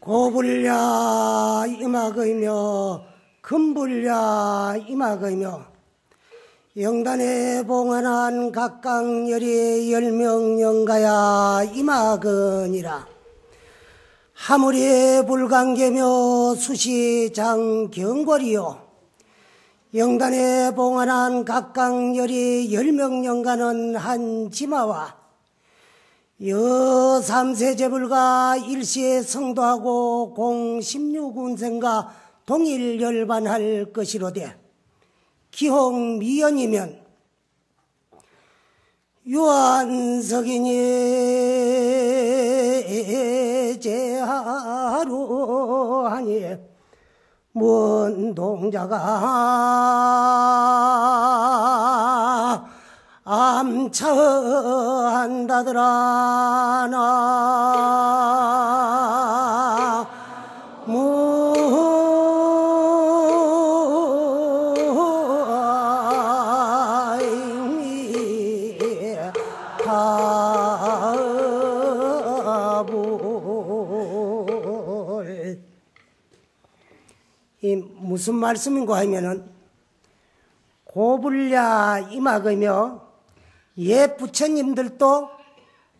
고불야 임악이며 금불야 임악이며 영단에 봉안한 각각열이 열명영가야 임악으니라. 하물이 불강계며 수시장 경궐이요 영단에 봉안한 각각열이 열명영가는 한 지마와 여삼세제불가 일시에 성도하고 공 16운생과 동일 열반할 것이로되 기홍 미연이면 유한석이니 제하루 하니 뭔 동자가 암차한다더라. 이 무슨 말씀인가 하면은 고불야 임악이며 옛 부처님들도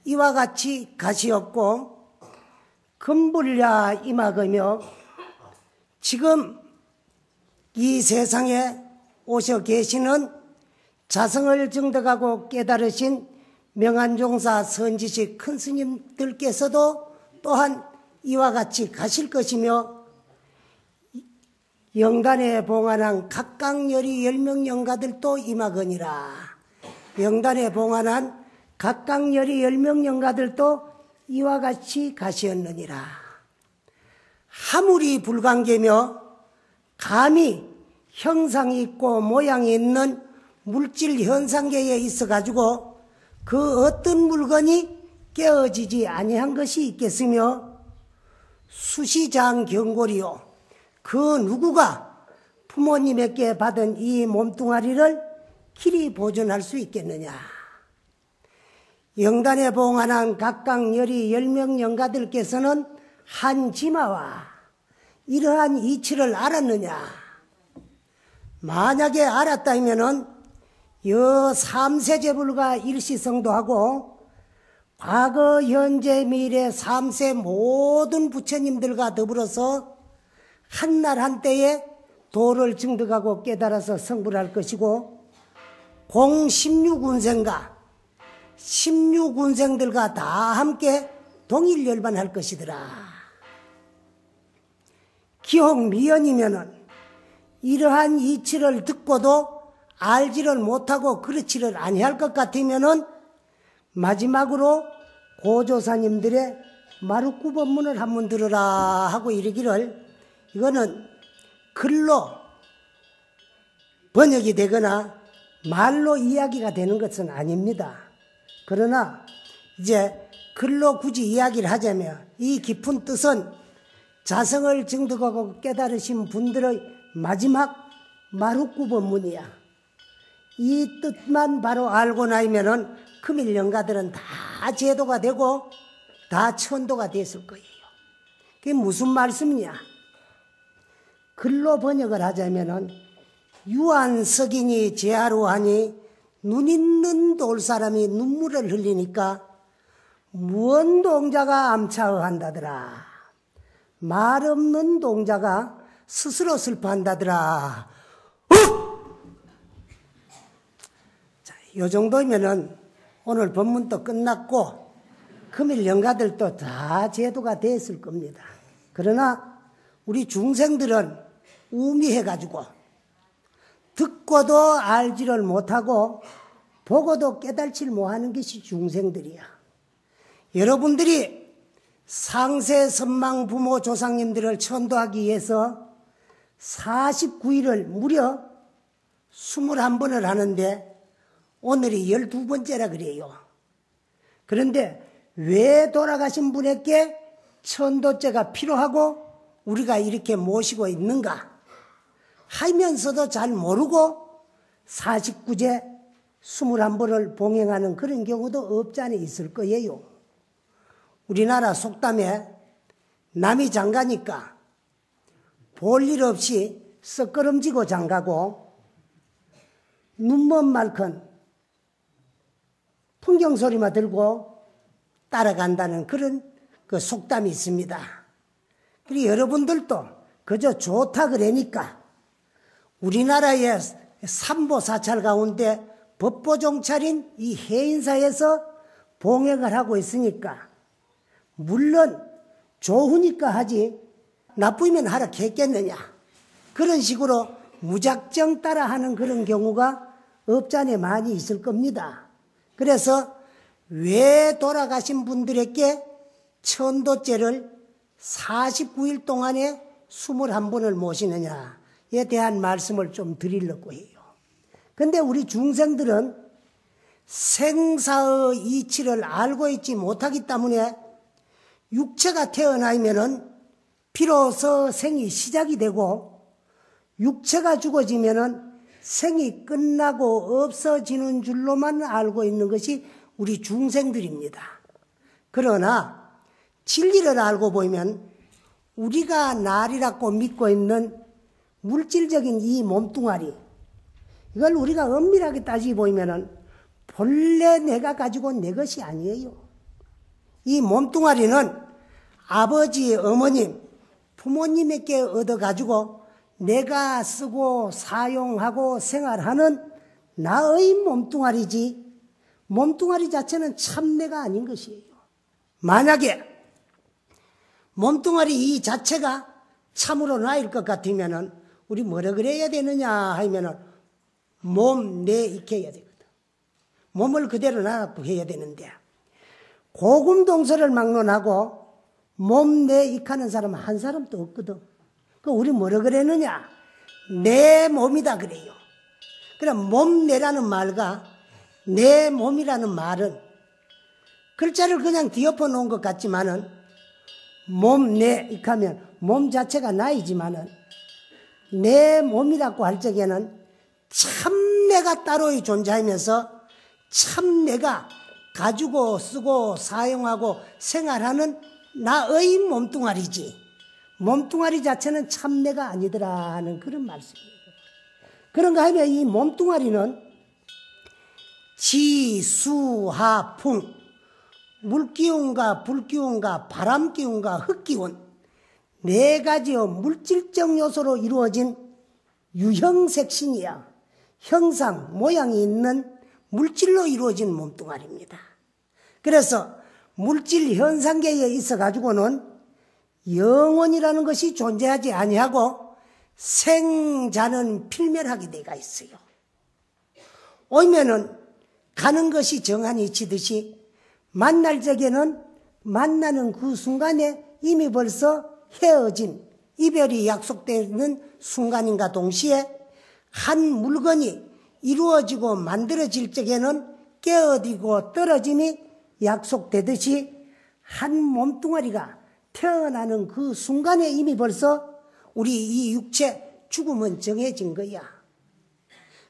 이와 같이 가시었고 금불야 임악이며 지금 이 세상에 오셔 계시는 자성을 증득하고 깨달으신 명한종사 선지식 큰 스님들께서도 또한 이와 같이 가실 것이며 영단에 봉안한 각각열이 열명영가들도 임하거니라. 영단에 봉안한 각각열이 열명영가들도 이와 같이 가시었느니라. 하물이 불관계며 감히 형상이 있고 모양이 있는 물질 현상계에 있어가지고 그 어떤 물건이 깨어지지 아니한 것이 있겠으며 수시장 경골이요 그 누구가 부모님에게 받은 이 몸뚱아리를 길이 보존할 수 있겠느냐. 영단에 봉안한 각각열이 열명영가들께서는 한지마와 이러한 이치를 알았느냐. 만약에 알았다면은 여삼세제불가 일시성도하고 과거 현재 미래 삼세 모든 부처님들과 더불어서 한날 한때에 도를 증득하고 깨달아서 성불할 것이고 공 16운생과 16운생들과 다 함께 동일열반할 것이더라. 기홍 미연이면은 이러한 이치를 듣고도 알지를 못하고 그렇지를 아니할 것 같으면은 마지막으로 고조사님들의 마루구법문을 한번 들으라 하고 이르기를 이거는 글로 번역이 되거나 말로 이야기가 되는 것은 아닙니다. 그러나 이제 글로 굳이 이야기를 하자면 이 깊은 뜻은 자성을 증득하고 깨달으신 분들의 마지막 마루구법문이야. 이 뜻만 바로 알고 나면은 금일영가들은 다 제도가 되고 다 천도가 됐을 거예요. 그게 무슨 말씀이냐? 글로 번역을 하자면은 유한석이니 제하루하니 눈 있는 돌사람이 눈물을 흘리니까 무언 동자가 암차한다더라. 말 없는 동자가 스스로 슬퍼한다더라. 자, 요 정도면은 오늘 법문도 끝났고 금일 영가들도 다 제도가 됐을 겁니다. 그러나 우리 중생들은 우미해가지고 듣고도 알지를 못하고 보고도 깨달지 못하는 것이 중생들이야. 여러분들이 상세 선망 부모 조상님들을 천도하기 위해서 49일을 무려 21번을 하는데 오늘이 12번째라 그래요. 그런데 왜 돌아가신 분에게 천도죄가 필요하고 우리가 이렇게 모시고 있는가 하면서도 잘 모르고 49제 21번을 봉행하는 그런 경우도 없지 않아 있을 거예요. 우리나라 속담에 남이 장가니까 볼 일 없이 썩걸음지고 장가고 눈먼 말큰 풍경 소리만 들고 따라간다는 그런 그 속담이 있습니다. 그리고 여러분들도 그저 좋다 그러니까 우리나라의 삼보사찰 가운데 법보종찰인 이 해인사에서 봉행을 하고 있으니까 물론 좋으니까 하지 나쁘면 하라 했겠느냐. 그런 식으로 무작정 따라하는 그런 경우가 없잖아 많이 있을 겁니다. 그래서 왜 돌아가신 분들에게 천도죄를 49일 동안에 21번을 모시느냐에 대한 말씀을 좀 드리려고 해요. 근데 우리 중생들은 생사의 이치를 알고 있지 못하기 때문에 육체가 태어나면은 비로소 생이 시작이 되고 육체가 죽어지면은 생이 끝나고 없어지는 줄로만 알고 있는 것이 우리 중생들입니다. 그러나 진리를 알고 보면 우리가 날이라고 믿고 있는 물질적인 이 몸뚱아리 이걸 우리가 엄밀하게 따지고 보면은 본래 내가 가지고 내 것이 아니에요. 이 몸뚱아리는 아버지, 어머님, 부모님에게 얻어가지고 내가 쓰고 사용하고 생활하는 나의 몸뚱아리지 몸뚱아리 자체는 참 내가 아닌 것이에요. 만약에 몸뚱아리 이 자체가 참으로 나일 것 같으면은 우리 뭐라 그래야 되느냐 하면은 몸 내 익혀야 되거든. 몸을 그대로 놔두고 해야 되는데 고금동서를 막론하고 몸 내 익하는 사람은 한 사람도 없거든. 그 우리 뭐라 그랬느냐? 내 몸이다 그래요. 그럼 몸 내라는 말과 내 몸이라는 말은 글자를 그냥 뒤엎어 놓은 것 같지만은 몸 내 익하면 몸 자체가 나이지만은 내 몸이라고 할 적에는 참 내가 따로 존재하면서 참 내가 가지고 쓰고 사용하고 생활하는 나의 몸뚱아리지 몸뚱아리 자체는 참 내가 아니더라 하는 그런 말씀이에요. 그런가 하면 이 몸뚱아리는 지, 수, 하, 풍 물기운과 불기운과 바람기운과 흙기운 네 가지의 물질적 요소로 이루어진 유형색신이야. 형상, 모양이 있는 물질로 이루어진 몸뚱아리입니다. 그래서 물질 현상계에 있어가지고는 영혼이라는 것이 존재하지 아니하고 생자는 필멸하게 되어 있어요. 오면은 가는 것이 정한이 치듯이 만날 적에는 만나는 그 순간에 이미 벌써 헤어진 이별이 약속되는 순간인가 동시에 한 물건이 이루어지고 만들어질 적에는 깨어지고 떨어짐이 약속되듯이 한 몸뚱아리가 태어나는 그 순간에 이미 벌써 우리 이 육체 죽음은 정해진 거야.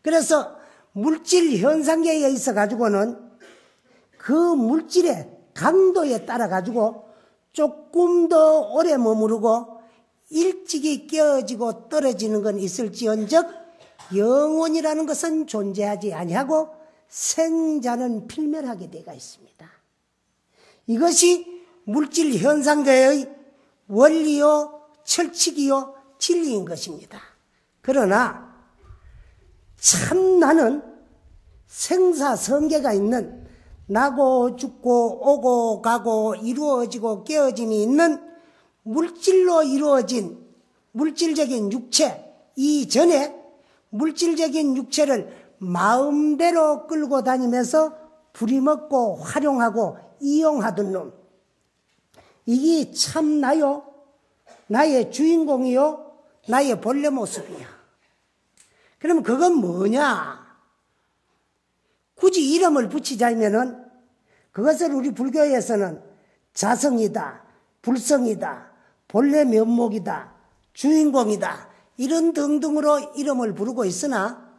그래서 물질 현상계에 있어 가지고는 그 물질의 강도에 따라 가지고 조금 더 오래 머무르고 일찍이 깨어지고 떨어지는 건 있을지언정 영혼이라는 것은 존재하지 아니하고 생자는 필멸하게 되어 있습니다. 이것이 물질 현상계의 원리요 철칙이요 진리인 것입니다. 그러나 참 나는 생사성계가 있는 나고 죽고 오고 가고 이루어지고 깨어짐이 있는 물질로 이루어진 물질적인 육체 이전에 물질적인 육체를 마음대로 끌고 다니면서 부리먹고 활용하고 이용하던 놈. 이게 참 나요? 나의 주인공이요? 나의 본래 모습이야. 그러면 그건 뭐냐? 굳이 이름을 붙이자면은 그것을 우리 불교에서는 자성이다, 불성이다, 본래 면목이다, 주인공이다, 이런 등등으로 이름을 부르고 있으나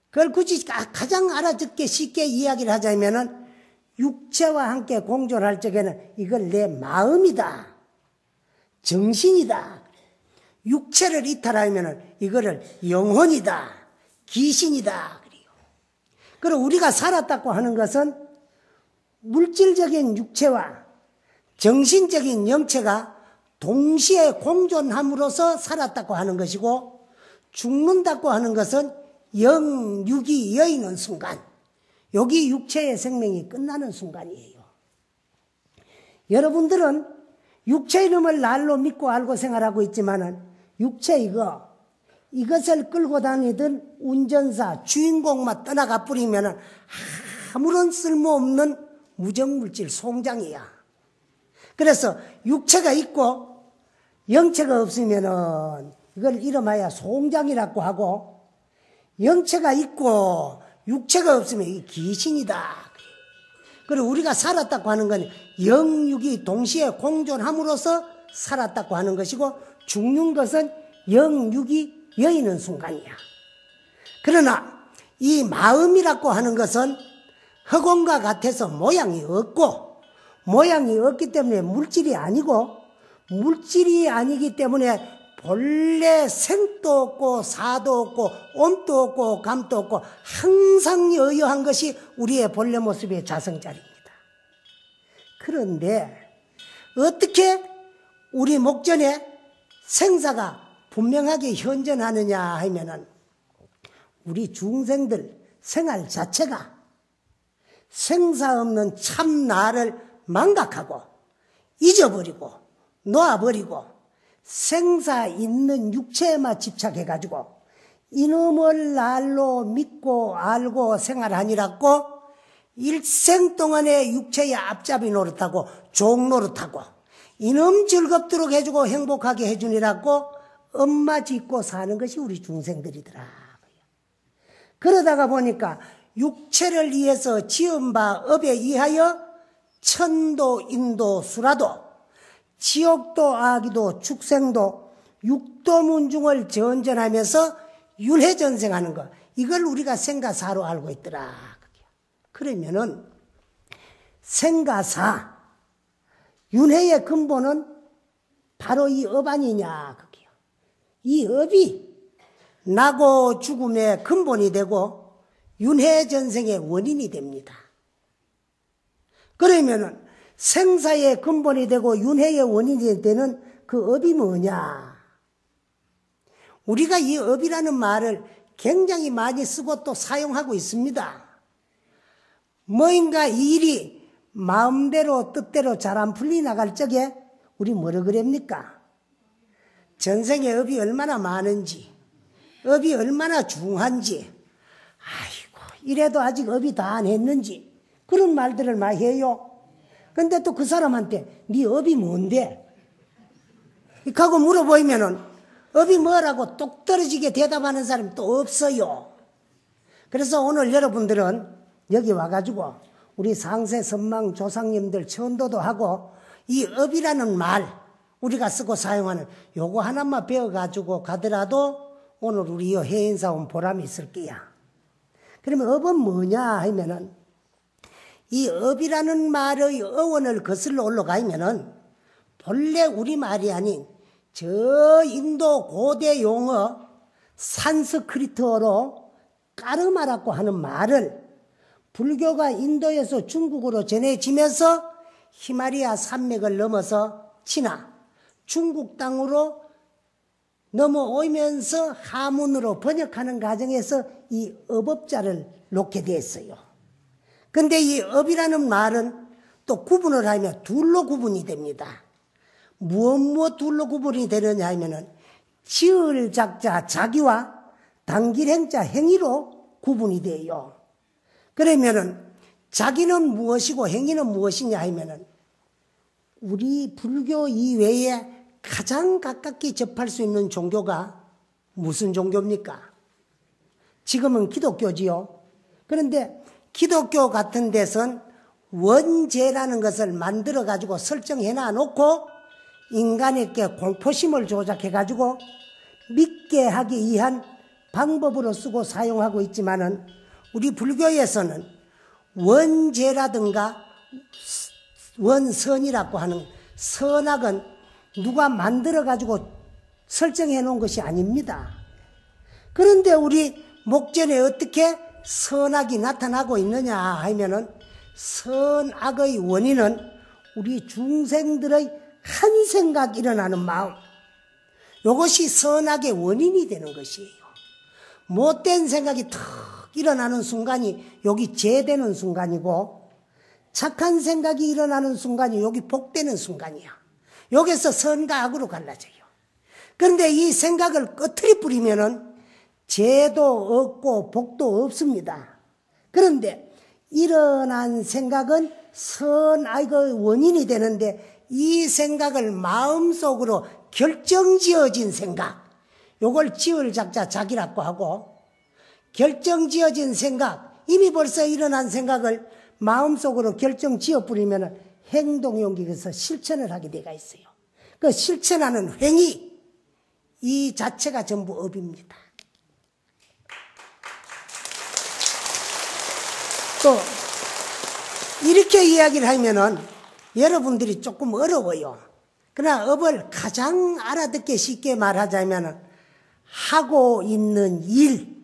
그걸 굳이 가장 알아듣기 쉽게 이야기를 하자면은 육체와 함께 공존할 적에는 이걸 내 마음이다, 정신이다. 육체를 이탈하면은 이거를 영혼이다, 귀신이다. 그리고 우리가 살았다고 하는 것은 물질적인 육체와 정신적인 영체가 동시에 공존함으로써 살았다고 하는 것이고, 죽는다고 하는 것은 영육이 여의는 순간, 여기 육체의 생명이 끝나는 순간이에요. 여러분들은 육체 이름을 날로 믿고 알고 생활하고 있지만은 육체 이것을 끌고 다니던 운전사 주인공만 떠나가 뿌리면은 아무런 쓸모없는 무정물질 송장이야. 그래서 육체가 있고 영체가 없으면은 이걸 이름하여 송장이라고 하고, 영체가 있고 육체가 없으면 이게 귀신이다. 그리고 우리가 살았다고 하는 건 영육이 동시에 공존함으로써 살았다고 하는 것이고, 죽는 것은 영육이 여의는 순간이야. 그러나 이 마음이라고 하는 것은 흑원과 같아서 모양이 없고, 모양이 없기 때문에 물질이 아니고, 물질이 아니기 때문에 본래 생도 없고 사도 없고 온도 없고 감도 없고 항상 여여한 것이 우리의 본래 모습의 자성자리입니다. 그런데 어떻게 우리 목전에 생사가 분명하게 현존하느냐 하면은 우리 중생들 생활 자체가 생사 없는 참 나를 망각하고 잊어버리고 놓아버리고 생사 있는 육체에만 집착해가지고 이놈을 날로 믿고 알고 생활하니라고 일생 동안에 육체의 앞잡이 노릇하고 종 노릇하고 이놈 즐겁도록 해주고 행복하게 해주니라고 엄마 짓고 사는 것이 우리 중생들이더라. 그러다가 보니까 육체를 위해서 지은 바 업에 의하여 천도 인도 수라도 지옥도 아기도 축생도 육도문중을 전전하면서 율회전생하는 것, 이걸 우리가 생가사로 알고 있더라. 그러면은 생가사 윤회의 근본은 바로 이 업 아니냐. 이 업이 나고 죽음의 근본이 되고 윤회전생의 원인이 됩니다. 그러면은 생사의 근본이 되고 윤회의 원인이 되는 그 업이 뭐냐? 우리가 이 업이라는 말을 굉장히 많이 쓰고 또 사용하고 있습니다. 뭐인가 일이 마음대로 뜻대로 잘 안 풀리 나갈 적에 우리 뭐라 그럽니까? 전생의 업이 얼마나 많은지, 업이 얼마나 중한지, 아이고 이래도 아직 업이 다 안 했는지, 그런 말들을 많이 해요. 근데 또 그 사람한테 네 업이 뭔데? 하고 물어보이면은 업이 뭐라고 똑 떨어지게 대답하는 사람이 또 없어요. 그래서 오늘 여러분들은 여기 와가지고 우리 상세 선망 조상님들 천도도 하고 이 업이라는 말 우리가 쓰고 사용하는 요거 하나만 배워가지고 가더라도 오늘 우리 이 해인사 온 보람이 있을 거야. 그러면 업은 뭐냐 하면은 이 업이라는 말의 어원을 거슬러 올라가면은 본래 우리말이 아닌 저 인도 고대 용어 산스크리트어로 까르마라고 하는 말을 불교가 인도에서 중국으로 전해지면서 히말라야 산맥을 넘어서 지나 중국 땅으로 넘어오면서 하문으로 번역하는 과정에서 이 업업자를 놓게 됐어요. 근데 이 업이라는 말은 또 구분을 하면 둘로 구분이 됩니다. 무엇 둘로 구분이 되느냐 하면은 지을 작자 자기와 단길행자 행위로 구분이 돼요. 그러면은 자기는 무엇이고 행위는 무엇이냐 하면은 우리 불교 이외에 가장 가깝게 접할 수 있는 종교가 무슨 종교입니까? 지금은 기독교지요. 그런데 기독교 같은 데선 원죄라는 것을 만들어 가지고 설정해 놔놓고 인간에게 공포심을 조작해 가지고 믿게 하기 위한 방법으로 쓰고 사용하고 있지만은 우리 불교에서는 원죄라든가 원선이라고 하는 선악은 누가 만들어 가지고 설정해 놓은 것이 아닙니다. 그런데 우리 목전에 어떻게 선악이 나타나고 있느냐 하면은 선악의 원인은 우리 중생들의 한 생각 일어나는 마음, 이것이 선악의 원인이 되는 것이에요. 못된 생각이 턱 일어나는 순간이 여기 죄되는 순간이고, 착한 생각이 일어나는 순간이 여기 복되는 순간이야. 여기서 선과 악으로 갈라져요. 그런데 이 생각을 꺼트리 뿌리면은 죄도 없고 복도 없습니다. 그런데 일어난 생각은 선악의 원인이 되는데, 이 생각을 마음속으로 결정지어진 생각, 요걸 지을 작자 자기라고 하고, 결정지어진 생각, 이미 벌써 일어난 생각을 마음속으로 결정지어 뿌리면 행동이 옮기면서 실천을 하게 되어 있어요. 그 실천하는 행위, 이 자체가 전부 업입니다. 또 이렇게 이야기를 하면은 여러분들이 조금 어려워요. 그러나 업을 가장 알아듣기 쉽게 말하자면 하고 있는 일,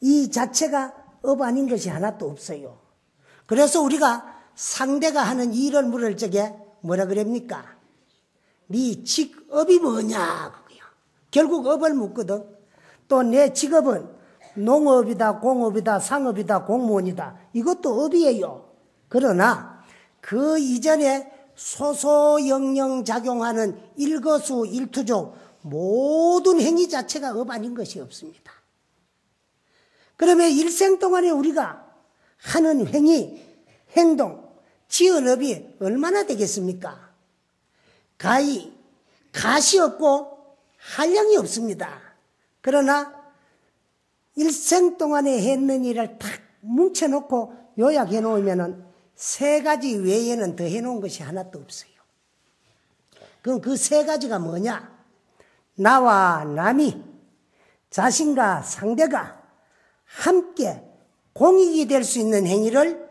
이 자체가 업 아닌 것이 하나도 없어요. 그래서 우리가 상대가 하는 일을 물을 적에 뭐라 그럽니까? 네 직업이 뭐냐? 그거요. 결국 업을 묻거든. 또 내 직업은 농업이다, 공업이다, 상업이다, 공무원이다. 이것도 업이에요. 그러나 그 이전에 소소영령작용하는 일거수일투족 모든 행위 자체가 업 아닌 것이 없습니다. 그러면 일생 동안에 우리가 하는 행위, 행동, 지은 업이 얼마나 되겠습니까? 가시 없고 한량이 없습니다. 그러나 일생 동안에 했는 일을 탁 뭉쳐놓고 요약해 놓으면은 3가지 외에는 더 해놓은 것이 하나도 없어요. 그럼 그 3가지가 뭐냐? 나와 남이, 자신과 상대가 함께 공익이 될 수 있는 행위를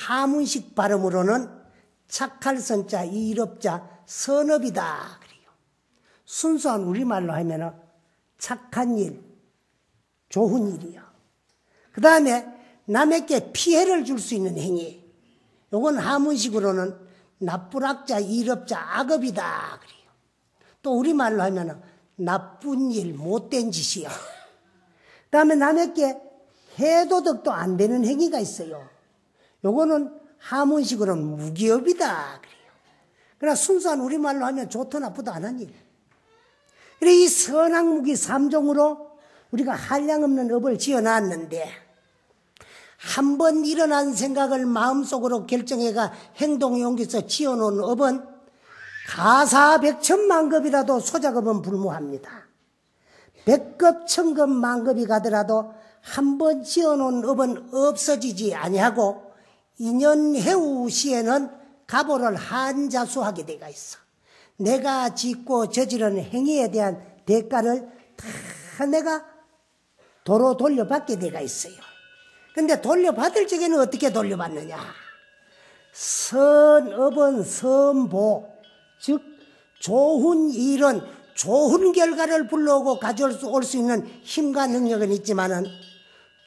하문식 발음으로는 착할 선자, 이일업자, 선업이다 그래요. 순수한 우리말로 하면은 착한 일, 좋은 일이요. 그 다음에 남에게 피해를 줄 수 있는 행위, 요건 하문식으로는 나쁘락자, 이일업자, 악업이다 그래요. 또 우리말로 하면은 나쁜 일, 못된 짓이요. 그 다음에 남에게 해도덕도 안 되는 행위가 있어요. 요거는 하문식으로는 무기업이다 그래요. 그러나 순수한 우리말로 하면 좋다 나쁘다 안 한 일. 그래 이 선악무기 3종으로 우리가 한량없는 업을 지어놨는데, 한 번 일어난 생각을 마음속으로 결정해가 행동에 옮겨서 지어놓은 업은 가사백천만급이라도 소작업은 불무합니다. 100급, 1000급, 만급이 가더라도 한 번 지어놓은 업은 없어지지 아니하고 2년 해후 시에는 가보를 한자수하게 되어 있어. 내가 짓고 저지른 행위에 대한 대가를 다 내가 도로 돌려받게 되어 있어요. 근데 돌려받을 적에는 어떻게 돌려받느냐? 선업은 선보, 즉 좋은 일은 좋은 결과를 불러오고 가져올 수 있는 힘과 능력은 있지만은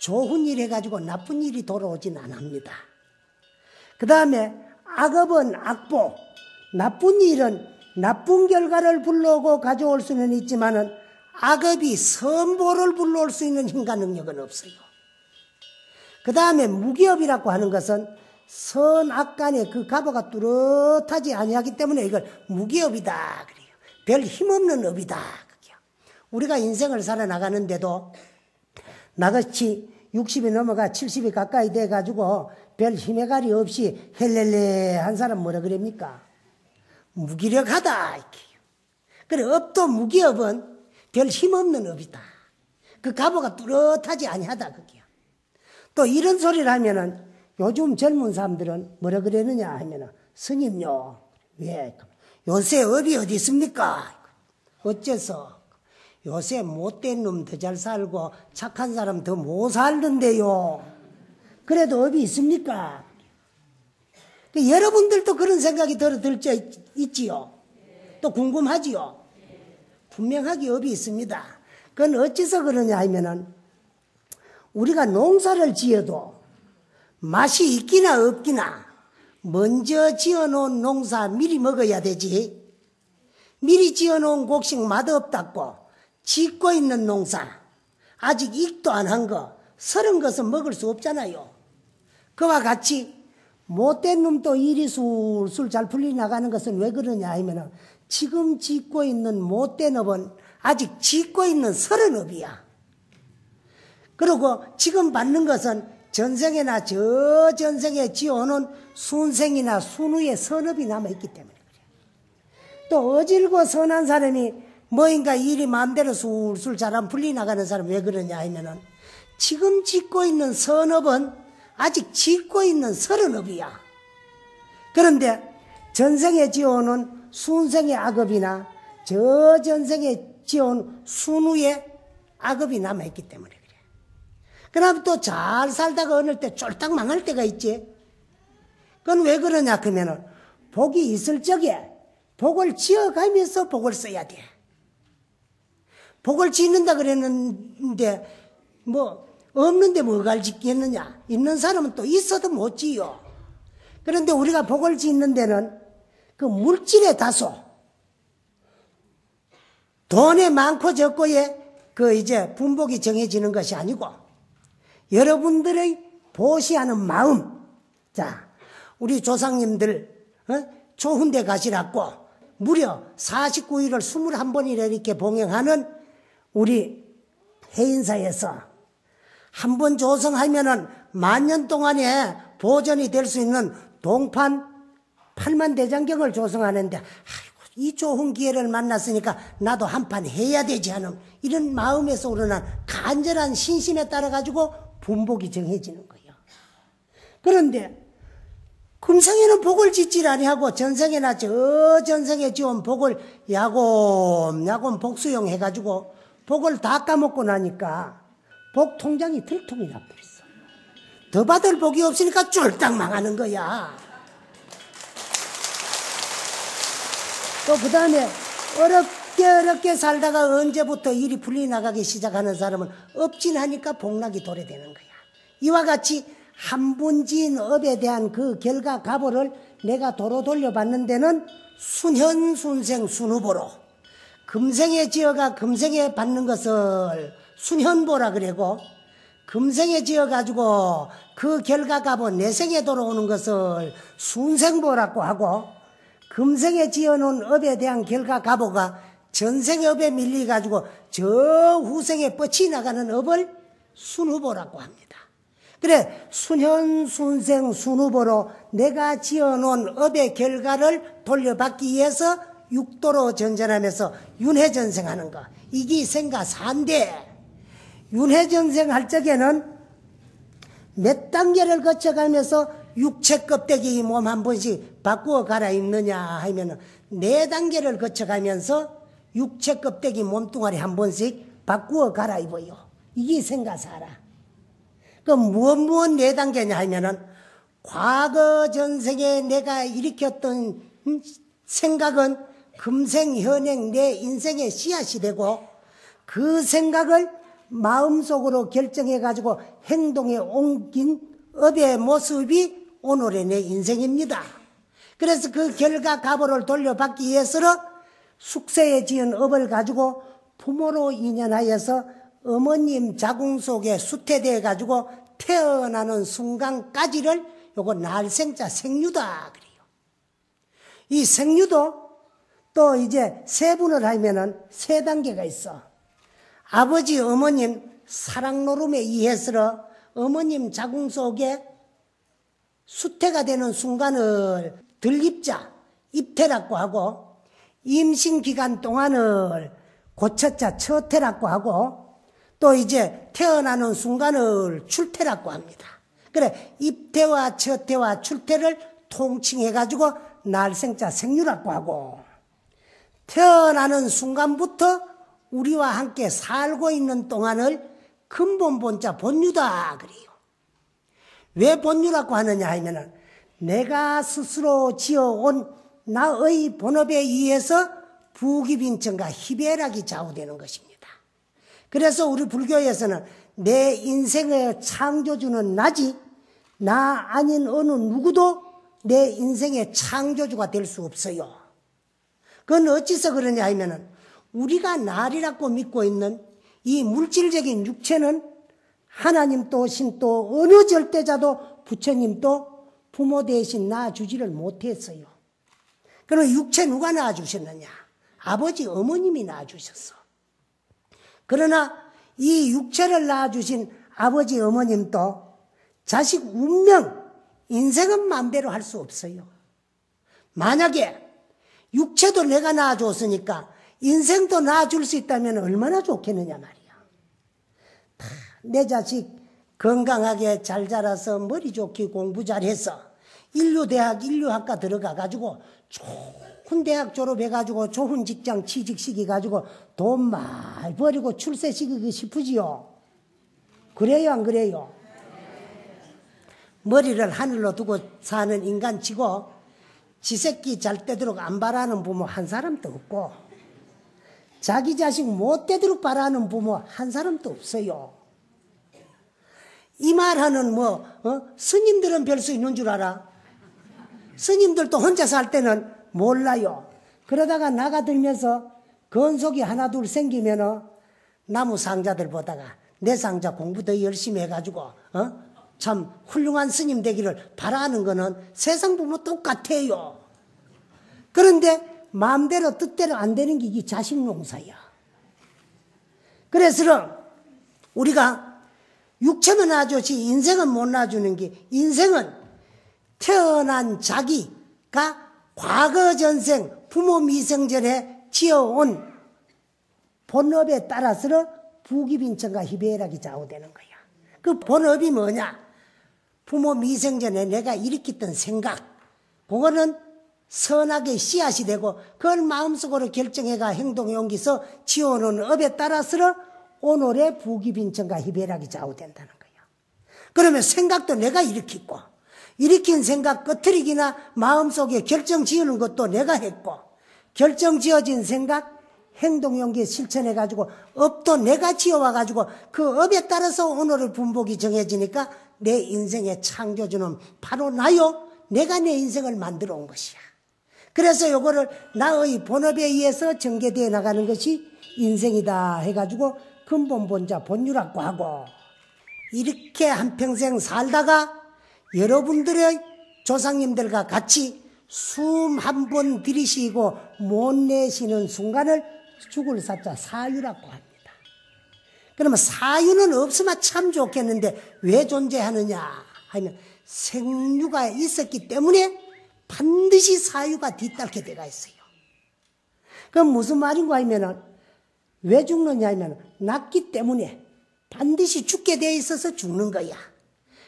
좋은 일 해가지고 나쁜 일이 돌아오진 않습니다. 그 다음에 악업은 악보, 나쁜 일은 나쁜 결과를 불러오고 가져올 수는 있지만은 악업이 선보를 불러올 수 있는 힘과 능력은 없어요. 그 다음에 무기업이라고 하는 것은 선악 간에 그 가보가 뚜렷하지 아니하기 때문에 이걸 무기업이다 그래요. 별 힘없는 업이다. 우리가 인생을 살아나가는데도 나같이 60이 넘어가 70이 가까이 돼가지고 별 힘의 가리 없이 헬렐레 한 사람 뭐라 그럽니까? 무기력하다. 이렇게. 그래, 업도 무기업은 별 힘없는 업이다. 그 가보가 뚜렷하지 아니하다, 그게요. 또 이런 소리를 하면은 요즘 젊은 사람들은 뭐라 그러느냐 하면은 스님요. 왜? 요새 업이 어디 있습니까? 어째서? 요새 못된 놈 더 잘 살고 착한 사람 더 못 살던데요. 그래도 업이 있습니까? 여러분들도 그런 생각이 들 수 있지요. 또 궁금하지요. 분명하게 업이 있습니다. 그건 어째서 그러냐 하면은 우리가 농사를 지어도 맛이 있기나 없기나 먼저 지어놓은 농사 미리 먹어야 되지. 미리 지어놓은 곡식 맛없다고 짓고 있는 농사 아직 익도 안 한 거 서른 것은 먹을 수 없잖아요. 그와 같이 못된 놈도 일이 술술 잘 풀려나가는 것은 왜 그러냐 하면 지금 짓고 있는 못된 업은 아직 짓고 있는 서른 업이야. 그리고 지금 받는 것은 전생에나 저 전생에 지어오는 순생이나 순후의 선업이 남아있기 때문에 그래요. 또 어질고 선한 사람이 뭐인가 일이 마음대로 술술 잘 안 풀려나가는 사람은 왜 그러냐 하면은 지금 짓고 있는 선업은 아직 짓고 있는 서른업이야. 그런데 전생에 지어오는 순생의 악업이나 저 전생에 지어온 순후의 악업이 남아있기 때문에 그래. 그럼 또 잘 살다가 어느 때 쫄딱 망할 때가 있지. 그건 왜 그러냐 그러면은 복이 있을 적에 복을 지어가면서 복을 써야 돼. 복을 짓는다 그랬는데 뭐 없는데 뭐가 짓겠느냐. 있는 사람은 또 있어도 못 지요. 그런데 우리가 복을 짓는 데는 그 물질의 다소 돈이 많고 적고에 그 이제 분복이 정해지는 것이 아니고 여러분들의 보시하는 마음. 자, 우리 조상님들 좋은 데 가시라고 무려 49일을 21번이나 이렇게 봉행하는 우리 해인사에서 한 번 조성하면은 만년 동안에 보존이 될 수 있는 동판 8만 대장경을 조성하는데 아이고, 이 좋은 기회를 만났으니까 나도 한 판 해야 되지 하는 이런 마음에서 우러난 간절한 신심에 따라 가지고 분복이 정해지는 거예요. 그런데 금생에는 복을 짓질 아니하고 전생에나 저 전생에 지은 복을 야곰야곰 복수용 해가지고 복을 다 까먹고 나니까 복 통장이 들통이 나버렸어. 더 받을 복이 없으니까 쫄딱 망하는 거야. 또 그 다음에 어렵게 살다가 언제부터 일이 풀려나가기 시작하는 사람은 업진하니까 복락이 도래되는 거야. 이와 같이 한 번 지은 업에 대한 그 결과 가보를 내가 도로 돌려봤는 데는 순현순생 순후보로 금생에 지어가 금생에 받는 것을 순현보라 그러고 금생에 지어가지고 그 결과 값은 내생에 돌아오는 것을 순생보라고 하고 금생에 지어놓은 업에 대한 결과 값어가 전생의 업에 밀려가지고 저 후생에 뻗치 나가는 업을 순후보라고 합니다. 그래 순현, 순생, 순후보로 내가 지어놓은 업의 결과를 돌려받기 위해서 육도로 전전하면서 윤회전생하는 거. 이게 생가사인데 윤회전생할 적에는 몇 단계를 거쳐가면서 육체 껍데기 몸 한 번씩 바꾸어 갈아입느냐 하면 4단계를 거쳐가면서 육체 껍데기 몸뚱아리 한 번씩 바꾸어 갈아입어요. 이게 생가사라. 그럼 무엇 4단계냐 하면은 과거 전생에 내가 일으켰던 생각은 금생 현행 내 인생의 씨앗이 되고 그 생각을 마음속으로 결정해가지고 행동에 옮긴 업의 모습이 오늘의 내 인생입니다. 그래서 그 결과 가보를 돌려받기 위해서는 숙세에 지은 업을 가지고 부모로 인연하여서 어머님 자궁 속에 수태되어 가지고 태어나는 순간까지를 요거 날생자 생유다 그래요. 이 생유도 또 이제 세분을 하면은 3단계가 있어. 아버지 어머님 사랑 노름에 의해서 어머님 자궁 속에 수태가 되는 순간을 들입자, 입태라고 하고, 임신 기간 동안을 고처자, 처태라고 하고, 또 이제 태어나는 순간을 출태라고 합니다. 그래, 입태와 처태와 출태를 통칭해가지고 날생자 생유라고 하고, 태어나는 순간부터 우리와 함께 살고 있는 동안을 근본본자 본유다 그래요. 왜 본유라고 하느냐 하면은 내가 스스로 지어온 나의 본업에 의해서 부귀빈천과 희배락이 좌우되는 것입니다. 그래서 우리 불교에서는 내 인생의 창조주는 나지, 나 아닌 어느 누구도 내 인생의 창조주가 될 수 없어요. 그건 어찌서 그러냐 하면은 우리가 나리라고 믿고 있는 이 물질적인 육체는 하나님도 신도 어느 절대자도 부처님도 부모 대신 낳아주지를 못했어요. 그럼 육체 누가 낳아주셨느냐? 아버지 어머님이 낳아주셨어. 그러나 이 육체를 낳아주신 아버지 어머님도 자식 운명, 인생은 마음대로 할 수 없어요. 만약에 육체도 내가 낳아줬으니까 인생도 낳아줄 수 있다면 얼마나 좋겠느냐 말이야. 내 자식 건강하게 잘 자라서 머리 좋게 공부 잘해서 인류대학, 인류학과 들어가가지고 좋은 대학 졸업해가지고 좋은 직장 취직시켜가지고 돈 많이 벌이고 출세시키고 싶으지요. 그래요 안 그래요? 머리를 하늘로 두고 사는 인간치고 지 새끼 잘 되도록 안 바라는 부모 한 사람도 없고 자기 자식 못 되도록 바라는 부모 한 사람도 없어요. 이 말하는 스님들은 별 수 있는 줄 알아? 스님들도 혼자 살 때는 몰라요. 그러다가 나가 들면서 건속이 하나 둘 생기면 나무 상자들 보다가 내 상자 공부 더 열심히 해가지고 참 훌륭한 스님 되기를 바라는 거는 세상 부모 똑같아요. 그런데 마음대로 뜻대로 안 되는 게 이게 자식 농사야. 그래서 우리가 육체만 낳아주지 인생은 못 낳아주는 게, 인생은 태어난 자기가 과거 전생 부모 미생전에 지어온 본업에 따라서 부귀빈천과 희배락이 좌우되는 거야. 그 본업이 뭐냐? 부모 미생전에 내가 일으켰던 생각, 그거는 선하게 씨앗이 되고 그걸 마음속으로 결정해가 행동에 옮기서 지어오는 업에 따라서 오늘의 부귀빈천과 희배락이 좌우된다는 거예요. 그러면 생각도 내가 일으켰고, 일으킨 생각 끄트리기나 마음속에 결정 지으는 것도 내가 했고, 결정 지어진 생각 행동 용기에 실천해가지고 업도 내가 지어와가지고 그 업에 따라서 오늘의 분복이 정해지니까 내 인생의 창조주는 바로 나요. 내가 내 인생을 만들어 온 것이야. 그래서 요거를 나의 본업에 의해서 전개되어 나가는 것이 인생이다 해가지고 근본본자 본유라고 하고, 이렇게 한평생 살다가 여러분들의 조상님들과 같이 숨 한 번 들이쉬고 못 내쉬는 순간을 죽을 사자 사유라고 합니다. 그러면 사유는 없으면 참 좋겠는데 왜 존재하느냐 하면 생유가 있었기 때문에 반드시 사유가 뒤따르게 돼가 있어요. 그럼 무슨 말인가 하면은 왜 죽느냐 하면 낳기 때문에 반드시 죽게 돼 있어서 죽는 거야.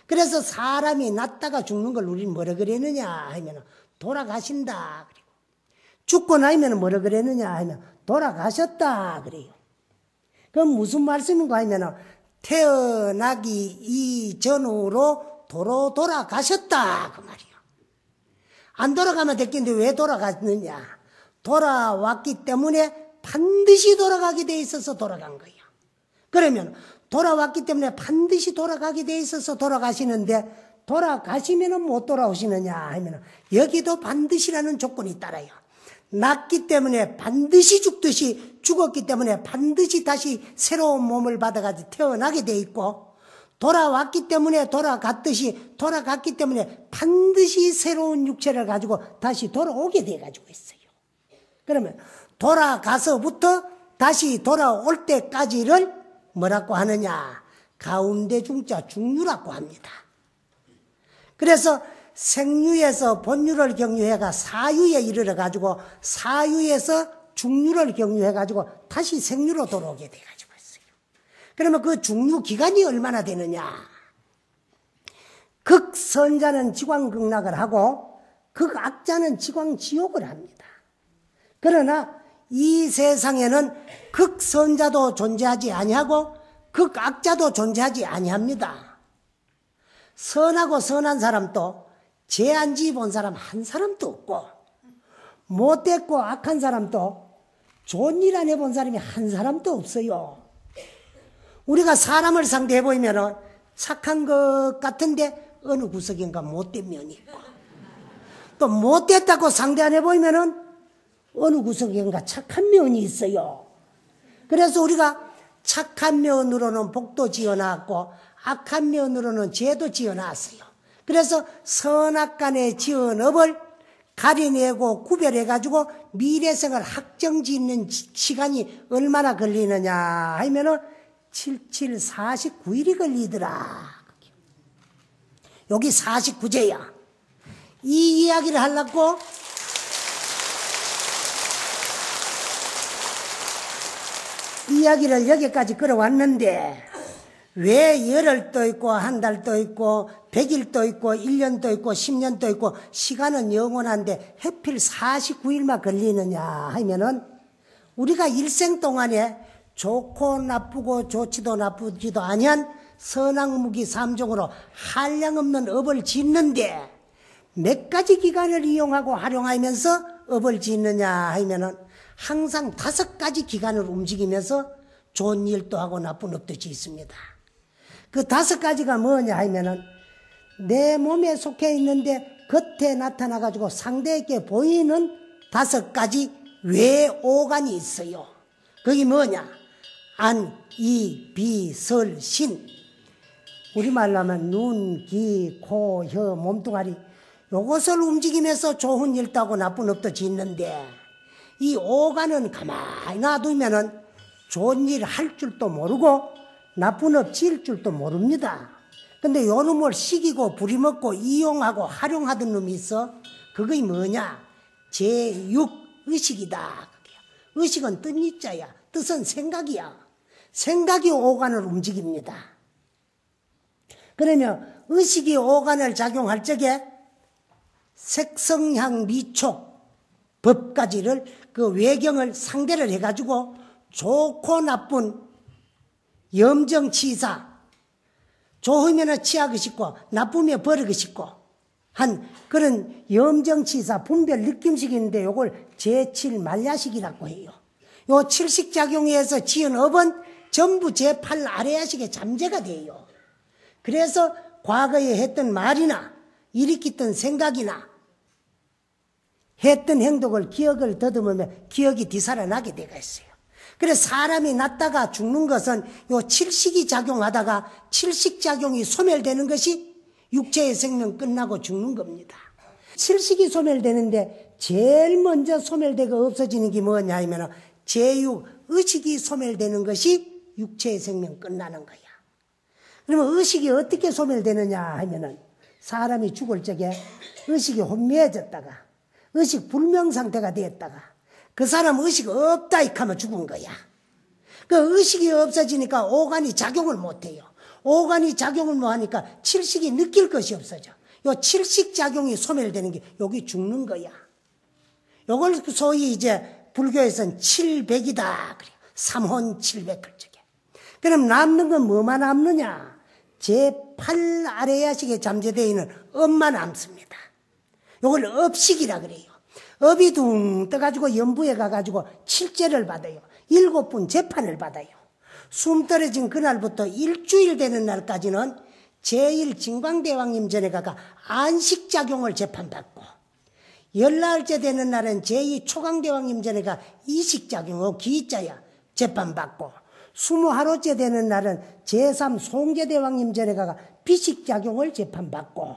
그래서 사람이 낳다가 죽는 걸 우리는 뭐라 그랬느냐 하면 돌아가신다 그리고, 죽고 나면 뭐라 그랬느냐 하면 돌아가셨다 그래요. 그럼 무슨 말씀인가 하면 태어나기 이전으로 도로 돌아가셨다 그 말이에요. 안 돌아가면 됐겠는데 왜 돌아갔느냐? 돌아왔기 때문에 반드시 돌아가게 돼 있어서 돌아간 거예요. 그러면 돌아왔기 때문에 반드시 돌아가게 돼 있어서 돌아가시는데 돌아가시면 못 돌아오시느냐 하면 여기도 반드시라는 조건이 따라요. 낳기 때문에 반드시 죽듯이, 죽었기 때문에 반드시 다시 새로운 몸을 받아가지고 태어나게 돼 있고, 돌아왔기 때문에 돌아갔듯이 돌아갔기 때문에 반드시 새로운 육체를 가지고 다시 돌아오게 돼 가지고 있어요. 그러면 돌아가서부터 다시 돌아올 때까지를 뭐라고 하느냐? 가운데 중자 중류라고 합니다. 그래서 생류에서 본류를 경유해가 사유에 이르러 가지고 사유에서 중류를 경유해 가지고 다시 생류로 돌아오게 돼 가지고 있어요. 그러면 그 중류 기간이 얼마나 되느냐? 극선자는 지광극락을 하고 극악자는 지광지옥을 합니다. 그러나 이 세상에는 극선자도 존재하지 아니하고 극악자도 존재하지 아니합니다. 선하고 선한 사람도 죄안지 본 사람 한 사람도 없고 못됐고 악한 사람도 좋은 일 안 해본 사람이 한 사람도 없어요. 우리가 사람을 상대해 보이면 착한 것 같은데 어느 구석인가 못된 면이 있고 또 못됐다고 상대 안 해보이면 어느 구석인가 착한 면이 있어요. 그래서 우리가 착한 면으로는 복도 지어놨고 악한 면으로는 죄도 지어놨어요. 그래서 선악간의 지은 업을 가려내고 구별해가지고 미래생을 확정짓는 시간이 얼마나 걸리느냐 하면은 77, 49일이 걸리더라. 여기 49제야. 이 이야기를 하려고 이야기를 여기까지 끌어왔는데 왜 열흘도 있고 한 달도 있고 100일도 있고 1년도 있고 10년도 있고 시간은 영원한데 하필 49일만 걸리느냐 하면은 우리가 일생 동안에 좋고 나쁘고 좋지도 나쁘지도 아니한 선악무기 3종으로 한량없는 업을 짓는데 몇 가지 기간을 이용하고 활용하면서 업을 짓느냐 하면은 항상 5가지 기간을 움직이면서 좋은 일도 하고 나쁜 업도 짓습니다. 그 5가지가 뭐냐 하면은 내 몸에 속해 있는데 겉에 나타나가지고 상대에게 보이는 5가지 외오간이 있어요. 그게 뭐냐? 안, 이, 비, 설, 신. 우리말로 하면 눈, 귀, 코, 혀, 몸뚱아리 요것을 움직이면서 좋은 일도 하고 나쁜 업도 짓는데 이 오간은 가만히 놔두면은 좋은 일 할 줄도 모르고 나쁜 업 지을 줄도 모릅니다. 근데 요 놈을 시기고 부리먹고 이용하고 활용하던 놈이 있어. 그게 뭐냐? 제6의식이다. 의식은 뜻이자야. 뜻은 생각이야. 생각이 오간을 움직입니다. 그러면 의식이 오간을 작용할 적에 색성향 미촉 법까지를 그 외경을 상대를 해가지고 좋고 나쁜 염정치사 좋으면 취하고 싶고 나쁘면 버리고 싶고 한 그런 염정치사 분별 느낌식이 있는데 요걸 제7만야식이라고 해요. 요 7식작용에 의해서 지은 업은 전부 제8 아래야식에 잠재가 돼요. 그래서 과거에 했던 말이나 일으켰던 생각이나 했던 행동을 기억을 더듬으면 기억이 되살아나게 되어 있어요. 그래서 사람이 났다가 죽는 것은 요 7식이 작용하다가 7식작용이 소멸되는 것이 육체의 생명 끝나고 죽는 겁니다. 7식이 소멸되는데 제일 먼저 소멸되고 없어지는 게 뭐냐 하면 제6 의식이 소멸되는 것이 육체의 생명 끝나는 거야. 그러면 의식이 어떻게 소멸되느냐 하면은 사람이 죽을 적에 의식이 혼미해졌다가 의식 불명 상태가 되었다가 그 사람 의식 없다 하면 죽은 거야. 그 의식이 없어지니까 오간이 작용을 못해요. 오간이 작용을 못하니까 칠식이 느낄 것이 없어져. 요 칠식 작용이 소멸되는 게 여기 죽는 거야. 요걸 소위 이제 불교에서는 700이다. 그래. 삼혼 700 그쪽에. 그럼 남는 건 뭐만 남느냐? 제8 아래야식에 잠재되어 있는 업만 남습니다. 요걸 업식이라 그래요. 업이 둥 떠가지고 연부에 가가지고 칠제를 받아요. 7분 재판을 받아요. 숨 떨어진 그날부터 일주일 되는 날까지는 제1진광대왕님 전에 가가 안식작용을 재판받고 열나흘째 되는 날은 제2초강대왕님 전에 가 이식작용, 기자야 재판받고 20하루째 되는 날은 제3 송제대왕님 전에 가가 비식작용을 재판받고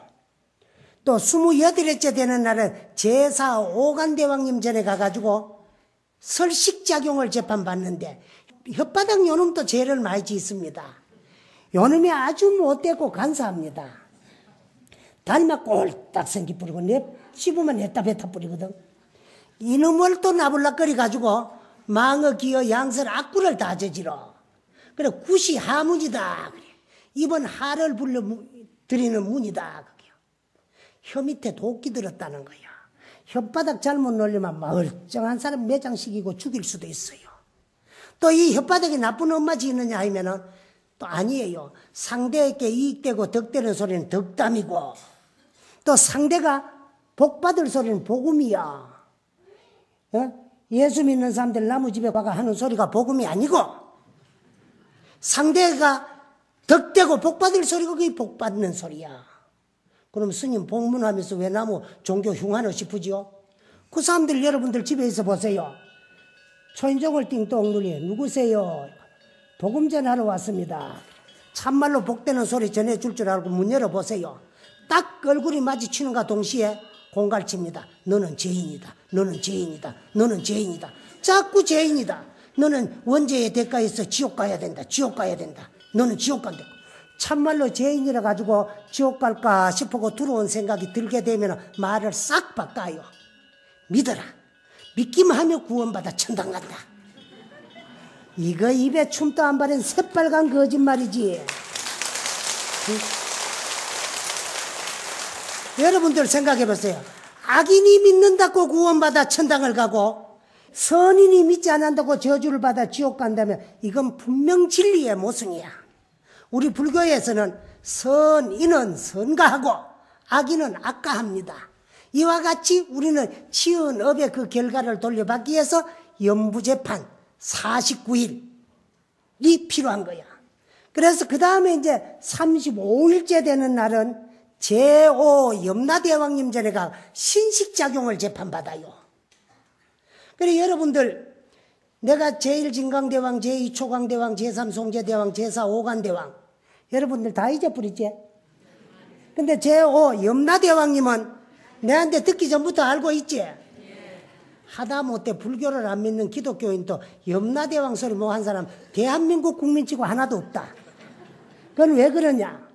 또 28일째 되는 날은 제4 오간대왕님 전에 가가지고 설식작용을 재판받는데 혓바닥 요놈도 죄를 많이 짓습니다. 요놈이 아주 못되고 간사합니다. 다리만 꼴딱 생기 뿌리고 씹으면 했다 뱉다 뿌리거든. 이놈을 또 나불락거리 가지고 망어, 기어, 양설, 악구를 다 저지러. 그래 굿이 하문이다. 그래. 입은 하를 불러 드리는 문이다. 그게. 혀 밑에 도끼 들었다는 거야. 혓바닥 잘못 놀리면 멀쩡한 사람 매장시키고 죽일 수도 있어요. 또 이 혓바닥이 나쁜 엄마 지느냐 하면은 또 아니에요. 상대에게 이익되고 덕되는 소리는 덕담이고 또 상대가 복받을 소리는 복음이야. 예수 믿는 사람들 나무 집에 가가 하는 소리가 복음이 아니고 상대가 덕되고 복받을 소리가 그게 복받는 소리야. 그럼 스님 복문하면서 왜 나무 종교 흉하노 싶으지요? 그 사람들 여러분들 집에 있어 보세요. 초인종을 띵동 누리 누구세요? 복음 전하러 왔습니다. 참말로 복되는 소리 전해줄 줄 알고 문 열어보세요. 딱 얼굴이 마주치는가 동시에 공갈칩니다. 너는 죄인이다. 너는 죄인이다. 너는 죄인이다. 자꾸 죄인이다. 너는 원죄의 대가에서 지옥 가야 된다. 지옥 가야 된다. 너는 지옥 간다. 참말로 죄인이라 가지고 지옥 갈까 싶고 두려운 생각이 들게 되면 말을 싹 바꿔요. 믿어라. 믿기만 하면 구원받아 천당 간다. 이거 입에 춤도 안 바른 새빨간 거짓말이지. 여러분들 생각해 보세요. 악인이 믿는다고 구원받아 천당을 가고 선인이 믿지 않는다고 저주를 받아 지옥 간다면 이건 분명 진리의 모순이야. 우리 불교에서는 선인은 선가하고 악인은 악가합니다. 이와 같이 우리는 지은 업의 그 결과를 돌려받기 위해서 연부재판 49일이 필요한 거야. 그래서 그 다음에 이제 35일째 되는 날은 제5 염라대왕님 전에가 신식작용을 재판받아요. 그래 여러분들 내가 제1진강대왕, 제2초강대왕, 제3 송제대왕, 제4 오간대왕 여러분들 다 잊어버리지? 근데 제5 염라대왕님은 내한테 듣기 전부터 알고 있지? 하다못해 불교를 안 믿는 기독교인도 염라대왕 소리 뭐 한 사람 대한민국 국민치고 하나도 없다. 그건 왜 그러냐?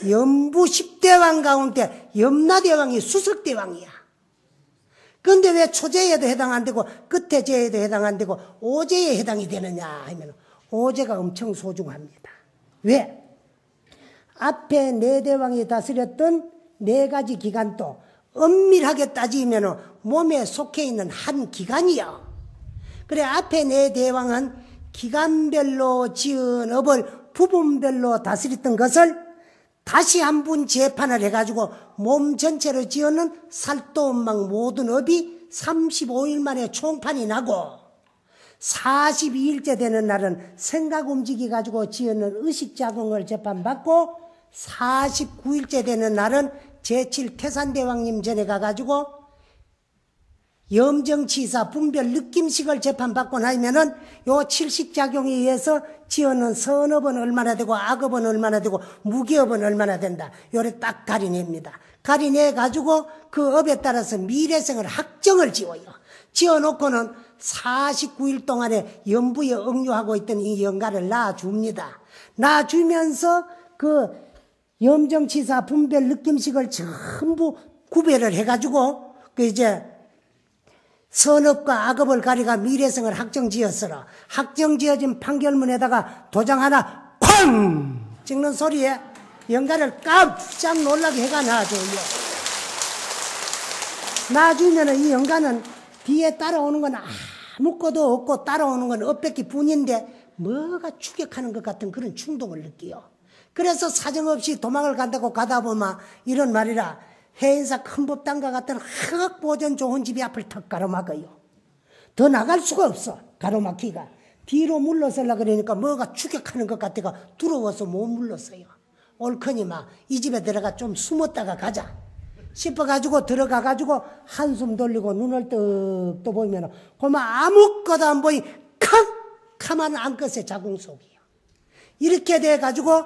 연부 10대왕 가운데 염라대왕이 수석대왕이야. 그런데 왜 초제에도 해당 안 되고 끝에 제에도 해당 안 되고 오제에 해당이 되느냐 하면 오제가 엄청 소중합니다. 왜? 앞에 네 대왕이 다스렸던 네 가지 기간도 엄밀하게 따지면 몸에 속해 있는 한 기간이야. 그래 앞에 네 대왕은 기간별로 지은 업을 부분별로 다스렸던 것을 다시 한 번 재판을 해가지고 몸 전체로 지어는 살도음막 모든 업이 35일 만에 총판이 나고 42일째 되는 날은 생각 움직이 가지고 지어는 의식작용을 재판받고 49일째 되는 날은 제7 태산대왕님 전에 가가지고 염정치사 분별 느낌식을 재판받고 나면은 요 7식작용에 의해서 지어는 선업은 얼마나 되고 악업은 얼마나 되고 무기업은 얼마나 된다. 요래 딱 가리냅니다. 가리내가지고 그 업에 따라서 미래생을 학정을 지어요. 지어놓고는 49일 동안에 연부에 응유하고 있던 이 영가를 낳아줍니다. 낳아주면서 그 염정치사 분별 느낌식을 전부 구별을 해가지고 그 이제 선업과 악업을 가리가 미래성을 학정지었으라. 학정지어진 판결문에다가 도장 하나 쾅 찍는 소리에 영가를 깜짝 놀라게 해가 놔줘요. 놔주면은 이 영가는 뒤에 따라오는 건 아무것도 없고 따라오는 건 업밖에 뿐인데 뭐가 추격하는 것 같은 그런 충동을 느껴요. 그래서 사정없이 도망을 간다고 가다 보면 이런 말이라 해인사 큰 법당과 같은 학보전 좋은 집이 앞을 턱 가로막아요. 더 나갈 수가 없어. 가로막기가. 뒤로 물러서려고 그러니까 뭐가 추격하는 것 같아가 두려워서 못 물러서요. 옳거니마 이 집에 들어가 좀 숨었다가 가자 싶어가지고 들어가가지고 한숨 돌리고 눈을 떡 떠보면 그만 아무것도 안 보이 캄캄한 안것의 자궁 속이요. 이렇게 돼가지고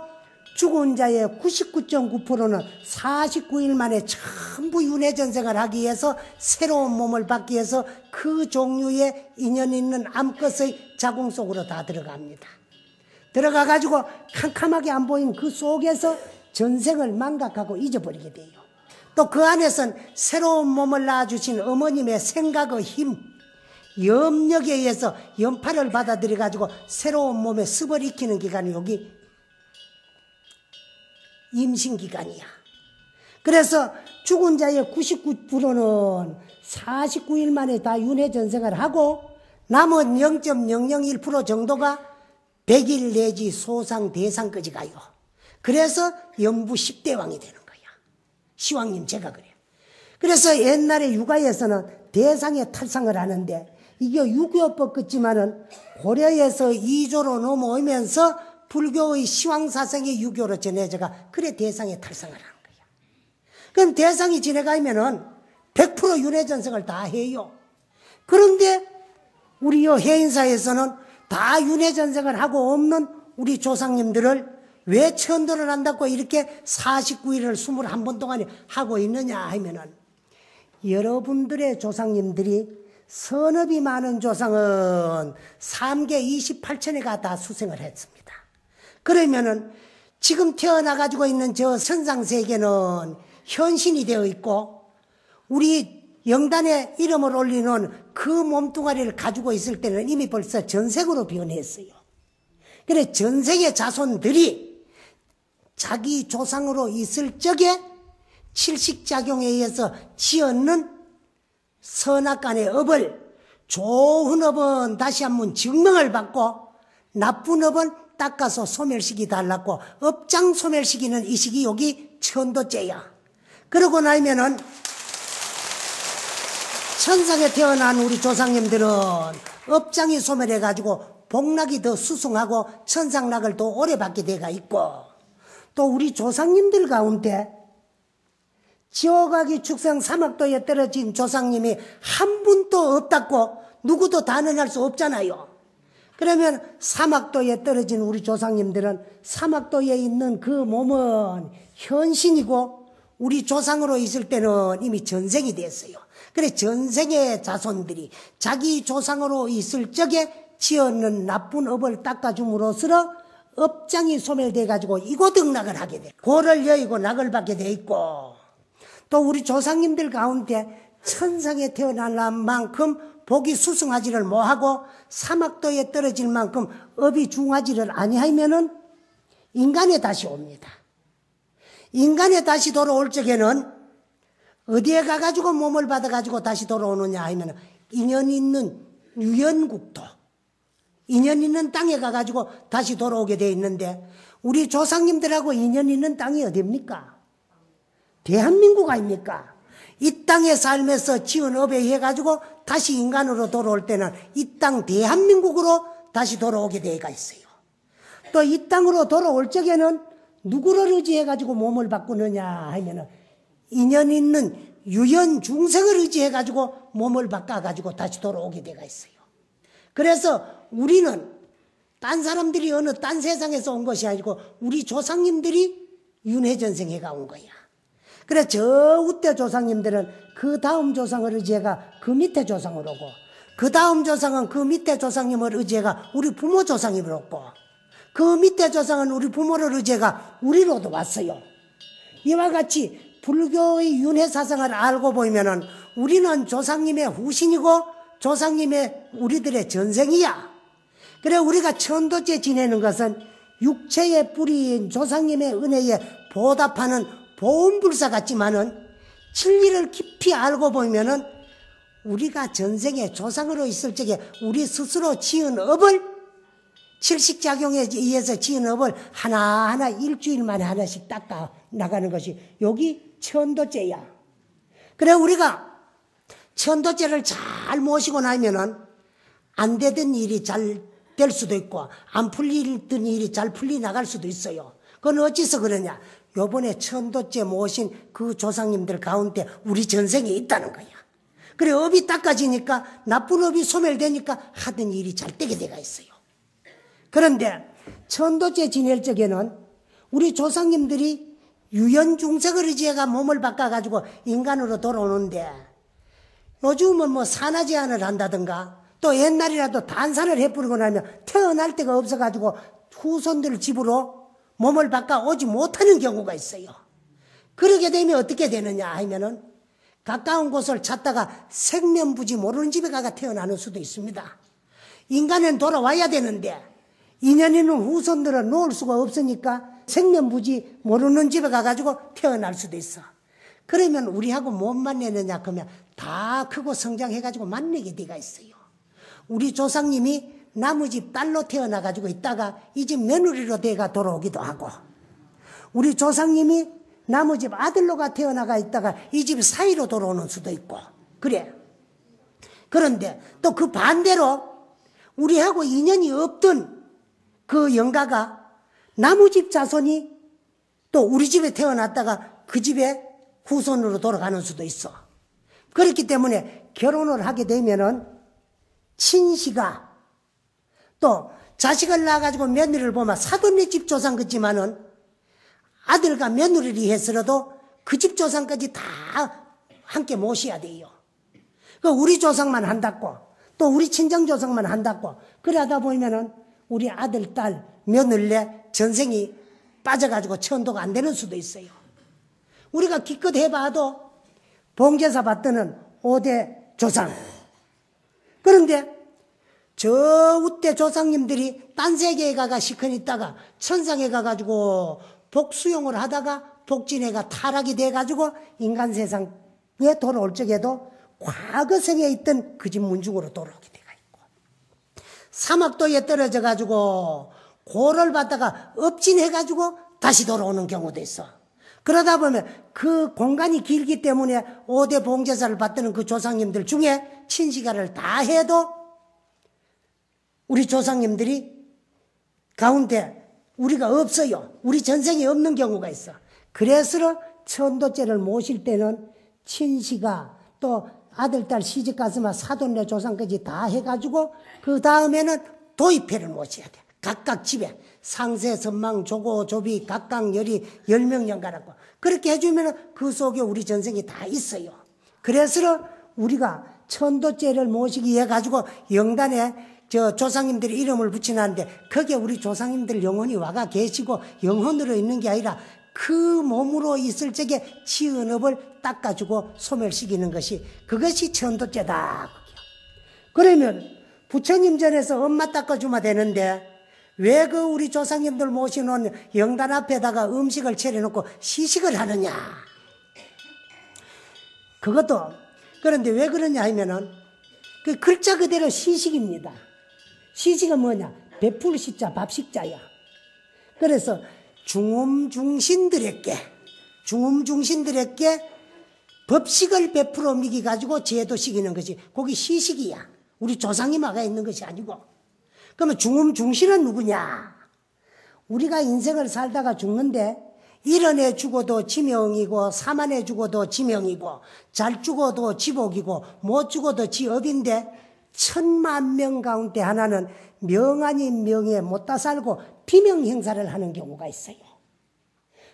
죽은 자의 99.9%는 49일 만에 전부 윤회전생을 하기 위해서 새로운 몸을 받기 위해서 그 종류의 인연 있는 암컷의 자궁 속으로 다 들어갑니다. 들어가가지고 캄캄하게 안 보이는 그 속에서 전생을 망각하고 잊어버리게 돼요. 또 그 안에선 새로운 몸을 낳아주신 어머님의 생각의 힘, 염력에 의해서 연파를 받아들여가지고 새로운 몸에 습을 익히는 기간이 여기 임신기간이야. 그래서 죽은 자의 99%는 49일 만에 다 윤회전생을 하고 남은 0.001% 정도가 100일 내지 소상 대상까지 가요. 그래서 연부 10대왕이 되는 거야. 시왕님 제가 그래요. 그래서 옛날에 육아에서는 대상에 탈상을 하는데 이게 유교법 같지만은 고려에서 2조로 넘어오면서 불교의 시황사성이 유교로 전해져가 그래 대상에 탈상을 하는 거야. 그럼 대상이 지내가면은 100% 윤회전생을 다 해요. 그런데 우리 해인사에서는 다 윤회전생을 하고 없는 우리 조상님들을 왜 천도를 한다고 이렇게 49일을 21번 동안에 하고 있느냐 하면은 여러분들의 조상님들이 선업이 많은 조상은 3계 28천회가 다 수생을 했습니다. 그러면은 지금 태어나가지고 있는 저 선상세계는 현신이 되어 있고 우리 영단에 이름을 올리는 그 몸뚱아리를 가지고 있을 때는 이미 벌써 전생으로 변했어요. 그래 전생의 자손들이 자기 조상으로 있을 적에 칠식작용에 의해서 지었는 선악간의 업을 좋은 업은 다시 한번 증명을 받고 나쁜 업은 닦아서 소멸시키 달라고 업장 소멸시키는 이 시기 여기 천도째야. 그러고 나면은 천상에 태어난 우리 조상님들은 업장이 소멸해가지고 복락이 더 수승하고 천상락을 더 오래 받게 돼가 있고 또 우리 조상님들 가운데 지옥아기 축생 사막도에 떨어진 조상님이 한 분도 없다고 누구도 단언할 수 없잖아요. 그러면 사막도에 떨어진 우리 조상님들은 사막도에 있는 그 몸은 현신이고 우리 조상으로 있을 때는 이미 전생이 됐어요. 그래 전생의 자손들이 자기 조상으로 있을 적에 지었는 나쁜 업을 닦아줌으로써 업장이 소멸돼가지고 이고등락을 하게 돼. 고를 여의고 낙을 받게 돼 있고 또 우리 조상님들 가운데 천상에 태어난 만큼 복이 수승하지를 못하고 사막도에 떨어질 만큼 업이 중하지를 아니하면은 인간에 다시 옵니다. 인간에 다시 돌아올 적에는 어디에 가가지고 몸을 받아가지고 다시 돌아오느냐 하면 인연 있는 유연국토, 인연 있는 땅에 가가지고 다시 돌아오게 돼 있는데 우리 조상님들하고 인연 있는 땅이 어디입니까? 대한민국 아닙니까? 이 땅에 살면서 지은 업에 해가지고 다시 인간으로 돌아올 때는 이 땅 대한민국으로 다시 돌아오게 되어 있어요. 또 이 땅으로 돌아올 적에는 누구를 의지해가지고 몸을 바꾸느냐 하면은 인연 있는 유연 중생을 의지해가지고 몸을 바꿔가지고 다시 돌아오게 되어 있어요. 그래서 우리는 딴 사람들이 어느 딴 세상에서 온 것이 아니고 우리 조상님들이 윤회전생해가 온 거야. 그래 저 우때 조상님들은 그 다음 조상을 의지해가 그 밑에 조상을 오고 그 다음 조상은 그 밑에 조상님을 의지해가 우리 부모 조상님을 오고 그 밑에 조상은 우리 부모를 의지해가 우리로도 왔어요. 이와 같이 불교의 윤회사상을 알고 보면은 우리는 조상님의 후신이고 조상님의 우리들의 전생이야. 그래 우리가 천도째 지내는 것은 육체의 뿌리인 조상님의 은혜에 보답하는 보험불사 같지만은 진리를 깊이 알고 보면은 우리가 전생에 조상으로 있을 적에 우리 스스로 지은 업을 칠식작용에 의해서 지은 업을 하나하나 일주일 만에 하나씩 닦아 나가는 것이 여기 천도째야. 그래 우리가 천도째를 잘 모시고 나면은 안 되던 일이 잘 될 수도 있고 안 풀리던 일이 잘 풀리 나갈 수도 있어요. 그건 어찌서 그러냐? 요번에 천도째 모신 그 조상님들 가운데 우리 전생에 있다는 거야. 그래 업이 닦아지니까 나쁜 업이 소멸되니까 하던 일이 잘 되게 돼가 있어요. 그런데 천도째 지낼 적에는 우리 조상님들이 유연중생을 의지해가 몸을 바꿔가지고 인간으로 돌아오는데 요즘은 뭐 산화 제한을 한다든가 또 옛날이라도 단산을 해버리고 나면 태어날 데가 없어가지고 후손들 집으로 몸을 바꿔 오지 못하는 경우가 있어요. 그러게 되면 어떻게 되느냐 하면은 가까운 곳을 찾다가 생면부지 모르는 집에 가가 태어나는 수도 있습니다. 인간은 돌아와야 되는데 인연 있는 후손들은 놓을 수가 없으니까 생면부지 모르는 집에 가가지고 태어날 수도 있어. 그러면 우리하고 못 만나느냐 그러면 다 크고 성장해가지고 만나게 돼가 있어요. 우리 조상님이 나무집 딸로 태어나가지고 있다가 이 집 며느리로 돼가 돌아오기도 하고 우리 조상님이 나무집 아들로가 태어나가 있다가 이 집 사이로 돌아오는 수도 있고 그래. 그런데 또 그 반대로 우리하고 인연이 없던 그 영가가 나무집 자손이 또 우리 집에 태어났다가 그 집에 후손으로 돌아가는 수도 있어. 그렇기 때문에 결혼을 하게 되면은 친시가 또 자식을 낳아가지고 며느리를 보면 사돈네 집 조상 같지만은 아들과 며느리를 했으라도 그 집 조상까지 다 함께 모셔야 돼요. 그 우리 조상만 한다고 또 우리 친정 조상만 한다고 그러다 보면은 우리 아들, 딸, 며느리에 전생이 빠져가지고 천도가 안 되는 수도 있어요. 우리가 기껏 해봐도 봉제사 받드는 5대 조상. 그런데 저 우때 조상님들이 딴 세계에 가가 시큰 있다가 천상에 가가지고 복수용을 하다가 복진해가 타락이 돼가지고 인간 세상에 돌아올 적에도 과거생에 있던 그 집 문중으로 돌아오게 돼가 있고 사막도에 떨어져가지고 고를 받다가 업진해가지고 다시 돌아오는 경우도 있어. 그러다 보면 그 공간이 길기 때문에 5대 봉제사를 받드는 그 조상님들 중에 친시가를 다 해도 우리 조상님들이 가운데 우리가 없어요. 우리 전생이 없는 경우가 있어. 그래서 천도죄를 모실 때는 친시가 또 아들, 딸 시집 가서만 사돈네 조상까지 다 해가지고 그 다음에는 도입회를 모셔야 돼. 각각 집에 상세, 선망, 조고, 조비, 각각 열이 10명 연가라고 그렇게 해주면 그 속에 우리 전생이 다 있어요. 그래서 우리가 천도죄를 모시기 위해 가지고 영단에 저 조상님들의 이름을 붙여놨는데 거기에 우리 조상님들 영혼이 와가 계시고 영혼으로 있는 게 아니라 그 몸으로 있을 적에 지은 업을 닦아주고 소멸시키는 것이 그것이 천도죄다. 그러면 부처님 전에서 엄마 닦아주면 되는데 왜 그 우리 조상님들 모시놓은 영단 앞에다가 음식을 차려놓고 시식을 하느냐. 그것도 그런데 왜 그러냐 하면은 그 글자 그대로 시식입니다. 시식은 뭐냐? 베풀 시자 밥식자야. 그래서 중음중신들에게 법식을 베풀어 미기 가지고 제도 시키는 것이 거기 시식이야. 우리 조상이 막아 있는 것이 아니고. 그러면 중음중신은 누구냐? 우리가 인생을 살다가 죽는데 일어내 죽어도 지명이고 사만해 죽어도 지명이고 잘 죽어도 지복이고 못 죽어도 지업인데 10,000,000명 가운데 하나는 명 아닌 명에 못다 살고 비명 행사를 하는 경우가 있어요.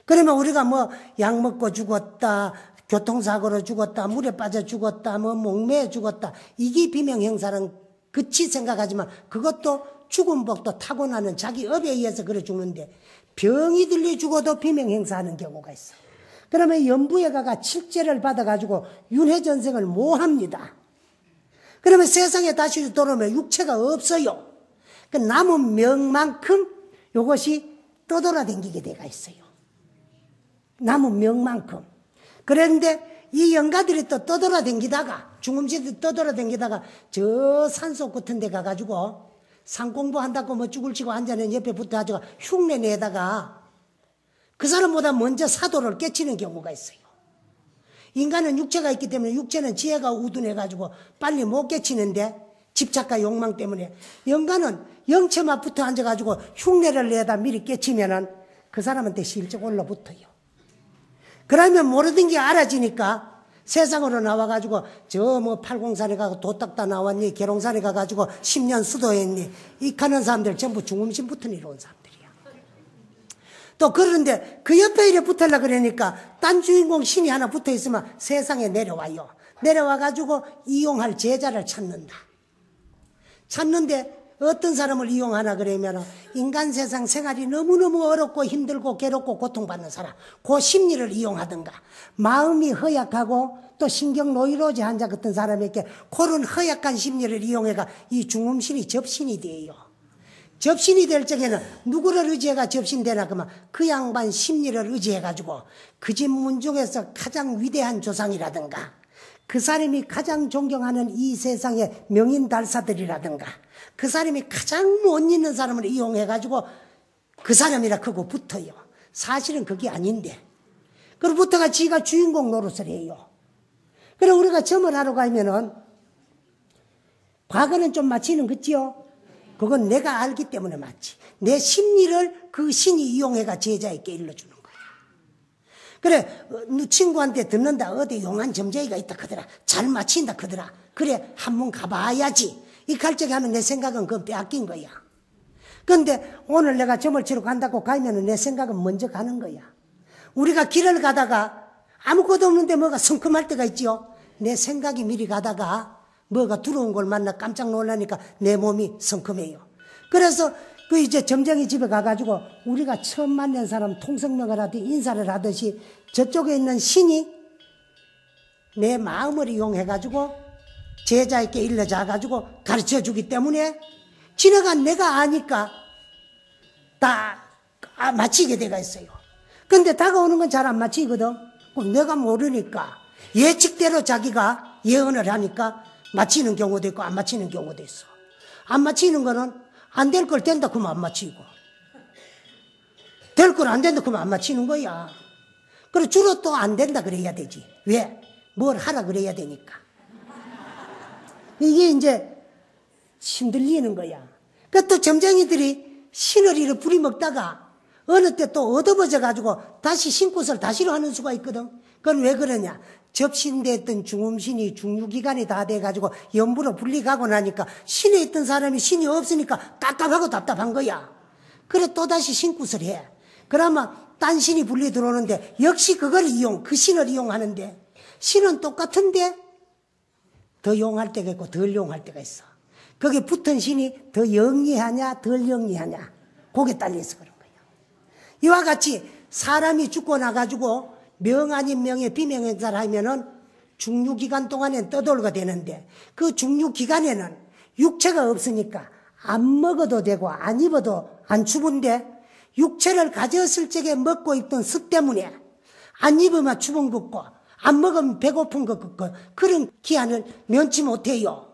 그러면 우리가 뭐 약 먹고 죽었다, 교통사고로 죽었다, 물에 빠져 죽었다, 뭐 목매에 죽었다 이게 비명 행사는 그치 생각하지만 그것도 죽은 복도 타고나는 자기 업에 의해서 그래 죽는데 병이 들려 죽어도 비명 행사하는 경우가 있어. 그러면 연부에 가가 칠제를 받아가지고 윤회전생을 모합니다. 그러면 세상에 다시 돌아오면 육체가 없어요. 그 남은 명만큼 이것이 떠돌아다니게 돼가 있어요. 남은 명만큼. 그런데 이 영가들이 또 떠돌아다니다가 중음지들이 떠돌아다니다가 저 산속 같은 데 가가지고 산 공부한다고 뭐 죽을 치고 앉아는 옆에 붙어가지고 흉내 내다가 그 사람보다 먼저 사도를 깨치는 경우가 있어요. 인간은 육체가 있기 때문에 육체는 지혜가 우둔해가지고 빨리 못 깨치는데 집착과 욕망 때문에 영가는 영체만 붙어 앉아가지고 흉내를 내다 미리 깨치면은 그 사람한테 실적 올라붙어요. 그러면 모르던 게 알아지니까 세상으로 나와가지고 저 뭐 팔공산에 가고 도닦다 나왔니 계룡산에 가가지고 10년 수도했니 이 가는 사람들 전부 중음신 붙은 이로 온 사람들이야. 또 그런데 그 옆에 이래 붙으려 그러니까 딴 주인공 신이 하나 붙어 있으면 세상에 내려와요. 내려와가지고 이용할 제자를 찾는다. 찾는데 어떤 사람을 이용하나 그러면 인간 세상 생활이 너무너무 어렵고 힘들고 괴롭고 고통받는 사람, 그 심리를 이용하든가, 마음이 허약하고 또 신경 노이로제 환자 같은 사람에게 그런 허약한 심리를 이용해가 이 중음신이 접신이 돼요. 접신이 될 적에는 누구를 의지해가 접신되나 그러면 그 양반 심리를 의지해가지고 그 집 문중에서 가장 위대한 조상이라든가 그 사람이 가장 존경하는 이 세상의 명인달사들이라든가 그 사람이 가장 못 있는 사람을 이용해가지고 그 사람이라 크고 붙어요. 사실은 그게 아닌데. 그리고 붙어가 지가 주인공 노릇을 해요. 그래 우리가 점을 하러 가면은 과거는 좀 맞히는 거지요. 그건 내가 알기 때문에 맞지. 내 심리를 그 신이 이용해가 제자에게 일러주는 거야. 그래 너 친구한테 듣는다. 어디 용한 점쟁이가 있다 크더라. 잘 맞힌다 크더라. 그래 한번 가봐야지. 이 갈적이 하면 내 생각은 그건 빼앗긴 거야. 그런데 오늘 내가 점을 치러 간다고 가면은 내 생각은 먼저 가는 거야. 우리가 길을 가다가 아무것도 없는데 뭐가 성큼할 때가 있지요. 내 생각이 미리 가다가 뭐가 들어온 걸 만나 깜짝 놀라니까 내 몸이 성큼해요. 그래서 그 이제 점쟁이 집에 가가지고 우리가 처음 만난 사람 통성명을 하듯이 인사를 하듯이 저쪽에 있는 신이 내 마음을 이용해가지고 제자에게 일러줘가지고 가르쳐 주기 때문에 지나간 내가 아니까 다 맞히게 돼가 있어요. 근데 다가오는 건 잘 안 맞히거든. 내가 모르니까 예측대로 자기가 예언을 하니까 맞히는 경우도 있고 안 맞히는 경우도 있어. 안 맞히는 거는 안 될 걸 된다 그러면 안 맞히고 될 걸 안 된다 그러면 안 맞히는 거야. 그리고 주로 또 안 된다 그래야 되지. 왜? 뭘 하라 그래야 되니까. 이게 이제 힘들리는 거야. 그러니까 또 점쟁이들이 신을 이렇게 부리먹다가 어느 때 또 얻어버져가지고 다시 신굿을 다시로 하는 수가 있거든. 그건 왜 그러냐. 접신됐던 중음신이 중유기간이 다 돼가지고 연부로 분리가고 나니까 신에 있던 사람이 신이 없으니까 답답하고 답답한 거야. 그래 또다시 신굿을 해. 그러면 딴 신이 분리 들어오는데 역시 그걸 그 신을 이용하는데 신은 똑같은데 더 용할 때가 있고 덜 용할 때가 있어. 거기에 붙은 신이 더 영리하냐 덜 영리하냐 그게 딸려서 그런 거예요. 이와 같이 사람이 죽고 나가지고 명 아닌 명예 비명행사를 하면은 중류기간 동안엔 떠돌게 되는데 그 중류기간에는 육체가 없으니까 안 먹어도 되고 안 입어도 안 추운데 육체를 가졌을 적에 먹고 있던 습 때문에 안 입으면 추운 것고 안 먹으면 배고픈 것 같고 그런 기한을 면치 못해요.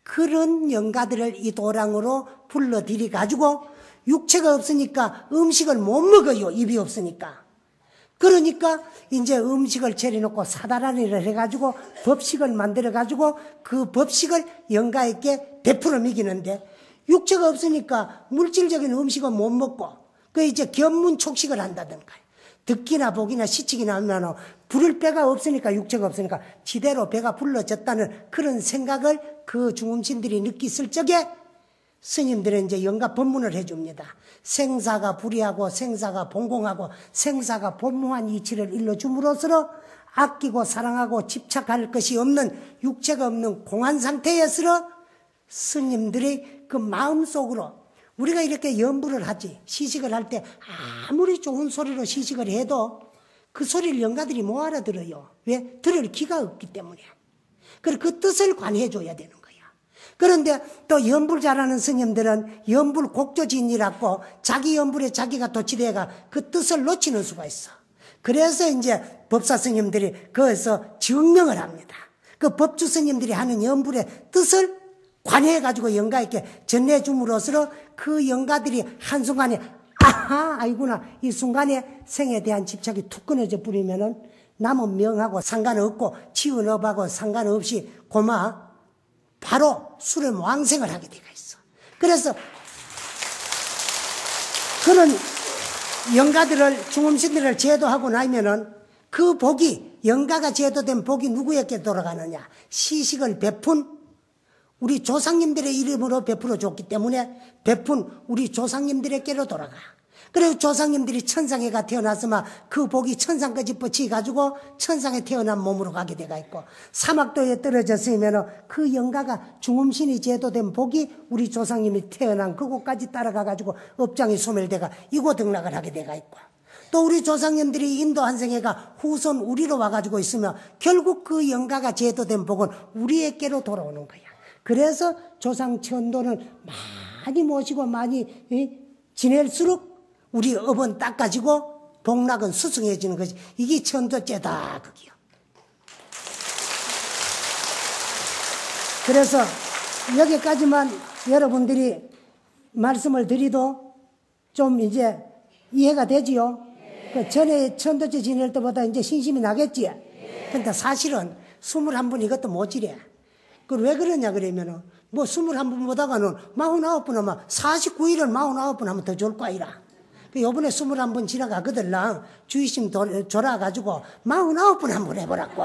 그런 영가들을 이 도랑으로 불러들이 가지고 육체가 없으니까 음식을 못 먹어요. 입이 없으니까. 그러니까 이제 음식을 차려놓고 사다라니를 해가지고 법식을 만들어가지고 그 법식을 영가에게 베풀어 먹이는데 육체가 없으니까 물질적인 음식은 못 먹고 그 이제 견문촉식을 한다든가 듣기나 보기나 시치기나 하면 부를 배가 없으니까 육체가 없으니까 지대로 배가 불러졌다는 그런 생각을 그 중음신들이 느끼실 적에 스님들은 이제 영가 법문을 해줍니다. 생사가 불이하고 생사가 본공하고 생사가 본무한 이치를 일러줌으로써 아끼고 사랑하고 집착할 것이 없는 육체가 없는 공한 상태에서 스님들이 그 마음속으로 우리가 이렇게 연부를 하지 시식을 할 때 아무리 좋은 소리로 시식을 해도 그 소리를 영가들이 못 알아들어요. 왜? 들을 귀가 없기 때문에. 그래서 그 뜻을 관해줘야 되는 거야. 그런데 또 연불 잘하는 스님들은 연불 곡조진이라고 자기 연불에 자기가 도취돼가 그 뜻을 놓치는 수가 있어. 그래서 이제 법사 스님들이 거기서 증명을 합니다. 그 법주 스님들이 하는 연불의 뜻을 관해가지고 영가에게 전해줌으로써 그 영가들이 한순간에 아하 아이구나 이 순간에 생에 대한 집착이 툭 끊어져 버리면은 남은 명하고 상관없고 치운 업하고 상관없이 고마 바로 술을 왕생을 하게 되어 있어. 그래서 그런 영가들을 중음신들을 제도하고 나면은 그 복이 영가가 제도된 복이 누구에게 돌아가느냐 시식을 베푼 우리 조상님들의 이름으로 베풀어 줬기 때문에 베푼 우리 조상님들에게로 돌아가. 그리고 조상님들이 천상에가 태어났으면 그 복이 천상까지 뻗치가지고 천상에 태어난 몸으로 가게 돼가 있고, 사막도에 떨어졌으면 그 영가가 중음신이 제도된 복이 우리 조상님이 태어난 그곳까지 따라가가지고 업장이 소멸돼가 이곳 등락을 하게 돼가 있고, 또 우리 조상님들이 인도 한생애가 후손 우리로 와가지고 있으면 결국 그 영가가 제도된 복은 우리에게로 돌아오는 거야. 그래서 조상 천도는 많이 모시고 많이 지낼수록 우리 업은 닦아지고 복락은 수승해지는 것이, 이게 천도죄다 그게요. 그래서 여기까지만 여러분들이 말씀을 드리도 좀 이제 이해가 되지요? 그 전에 천도죄 지낼 때보다 이제 신심이 나겠지? 근데 사실은 21번 이것도 못 지래. 그 왜 그러냐 그러면은, 뭐 21번보다가는 49번 하면 49일을 49번 하면 더 좋을 거이라. 그 요번에 21번 지나가거들랑 주의심 졸아가지고 49번 한번 해보라고.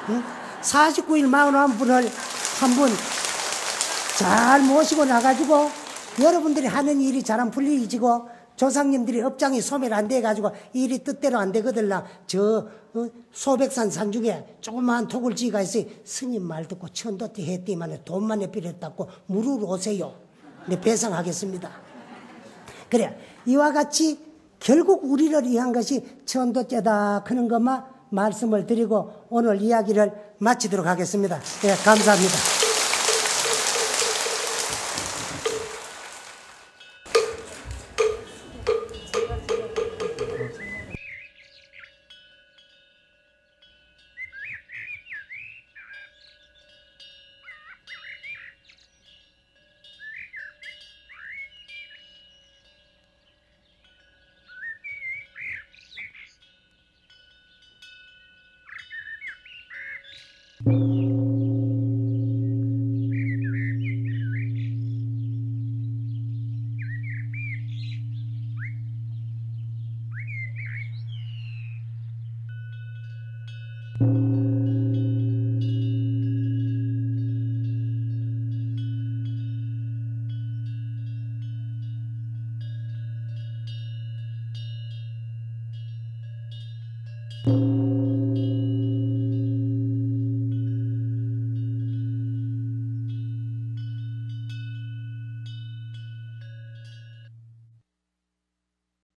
응? 49일 49번을 한번 잘 모시고 나가지고 여러분들이 하는 일이 잘 안 풀리지고 조상님들이 업장이 소멸 안 돼가지고 일이 뜻대로 안 되거들라. 소백산 산 중에 조그마한 토굴지가 있어요. 스님 말 듣고 천도띠 했더니만 돈만 내필했다고 무르러 오세요. 네, 배상하겠습니다. 그래, 이와 같이 결국 우리를 위한 것이 천도죄다 그런 것만 말씀을 드리고 오늘 이야기를 마치도록 하겠습니다. 네, 감사합니다.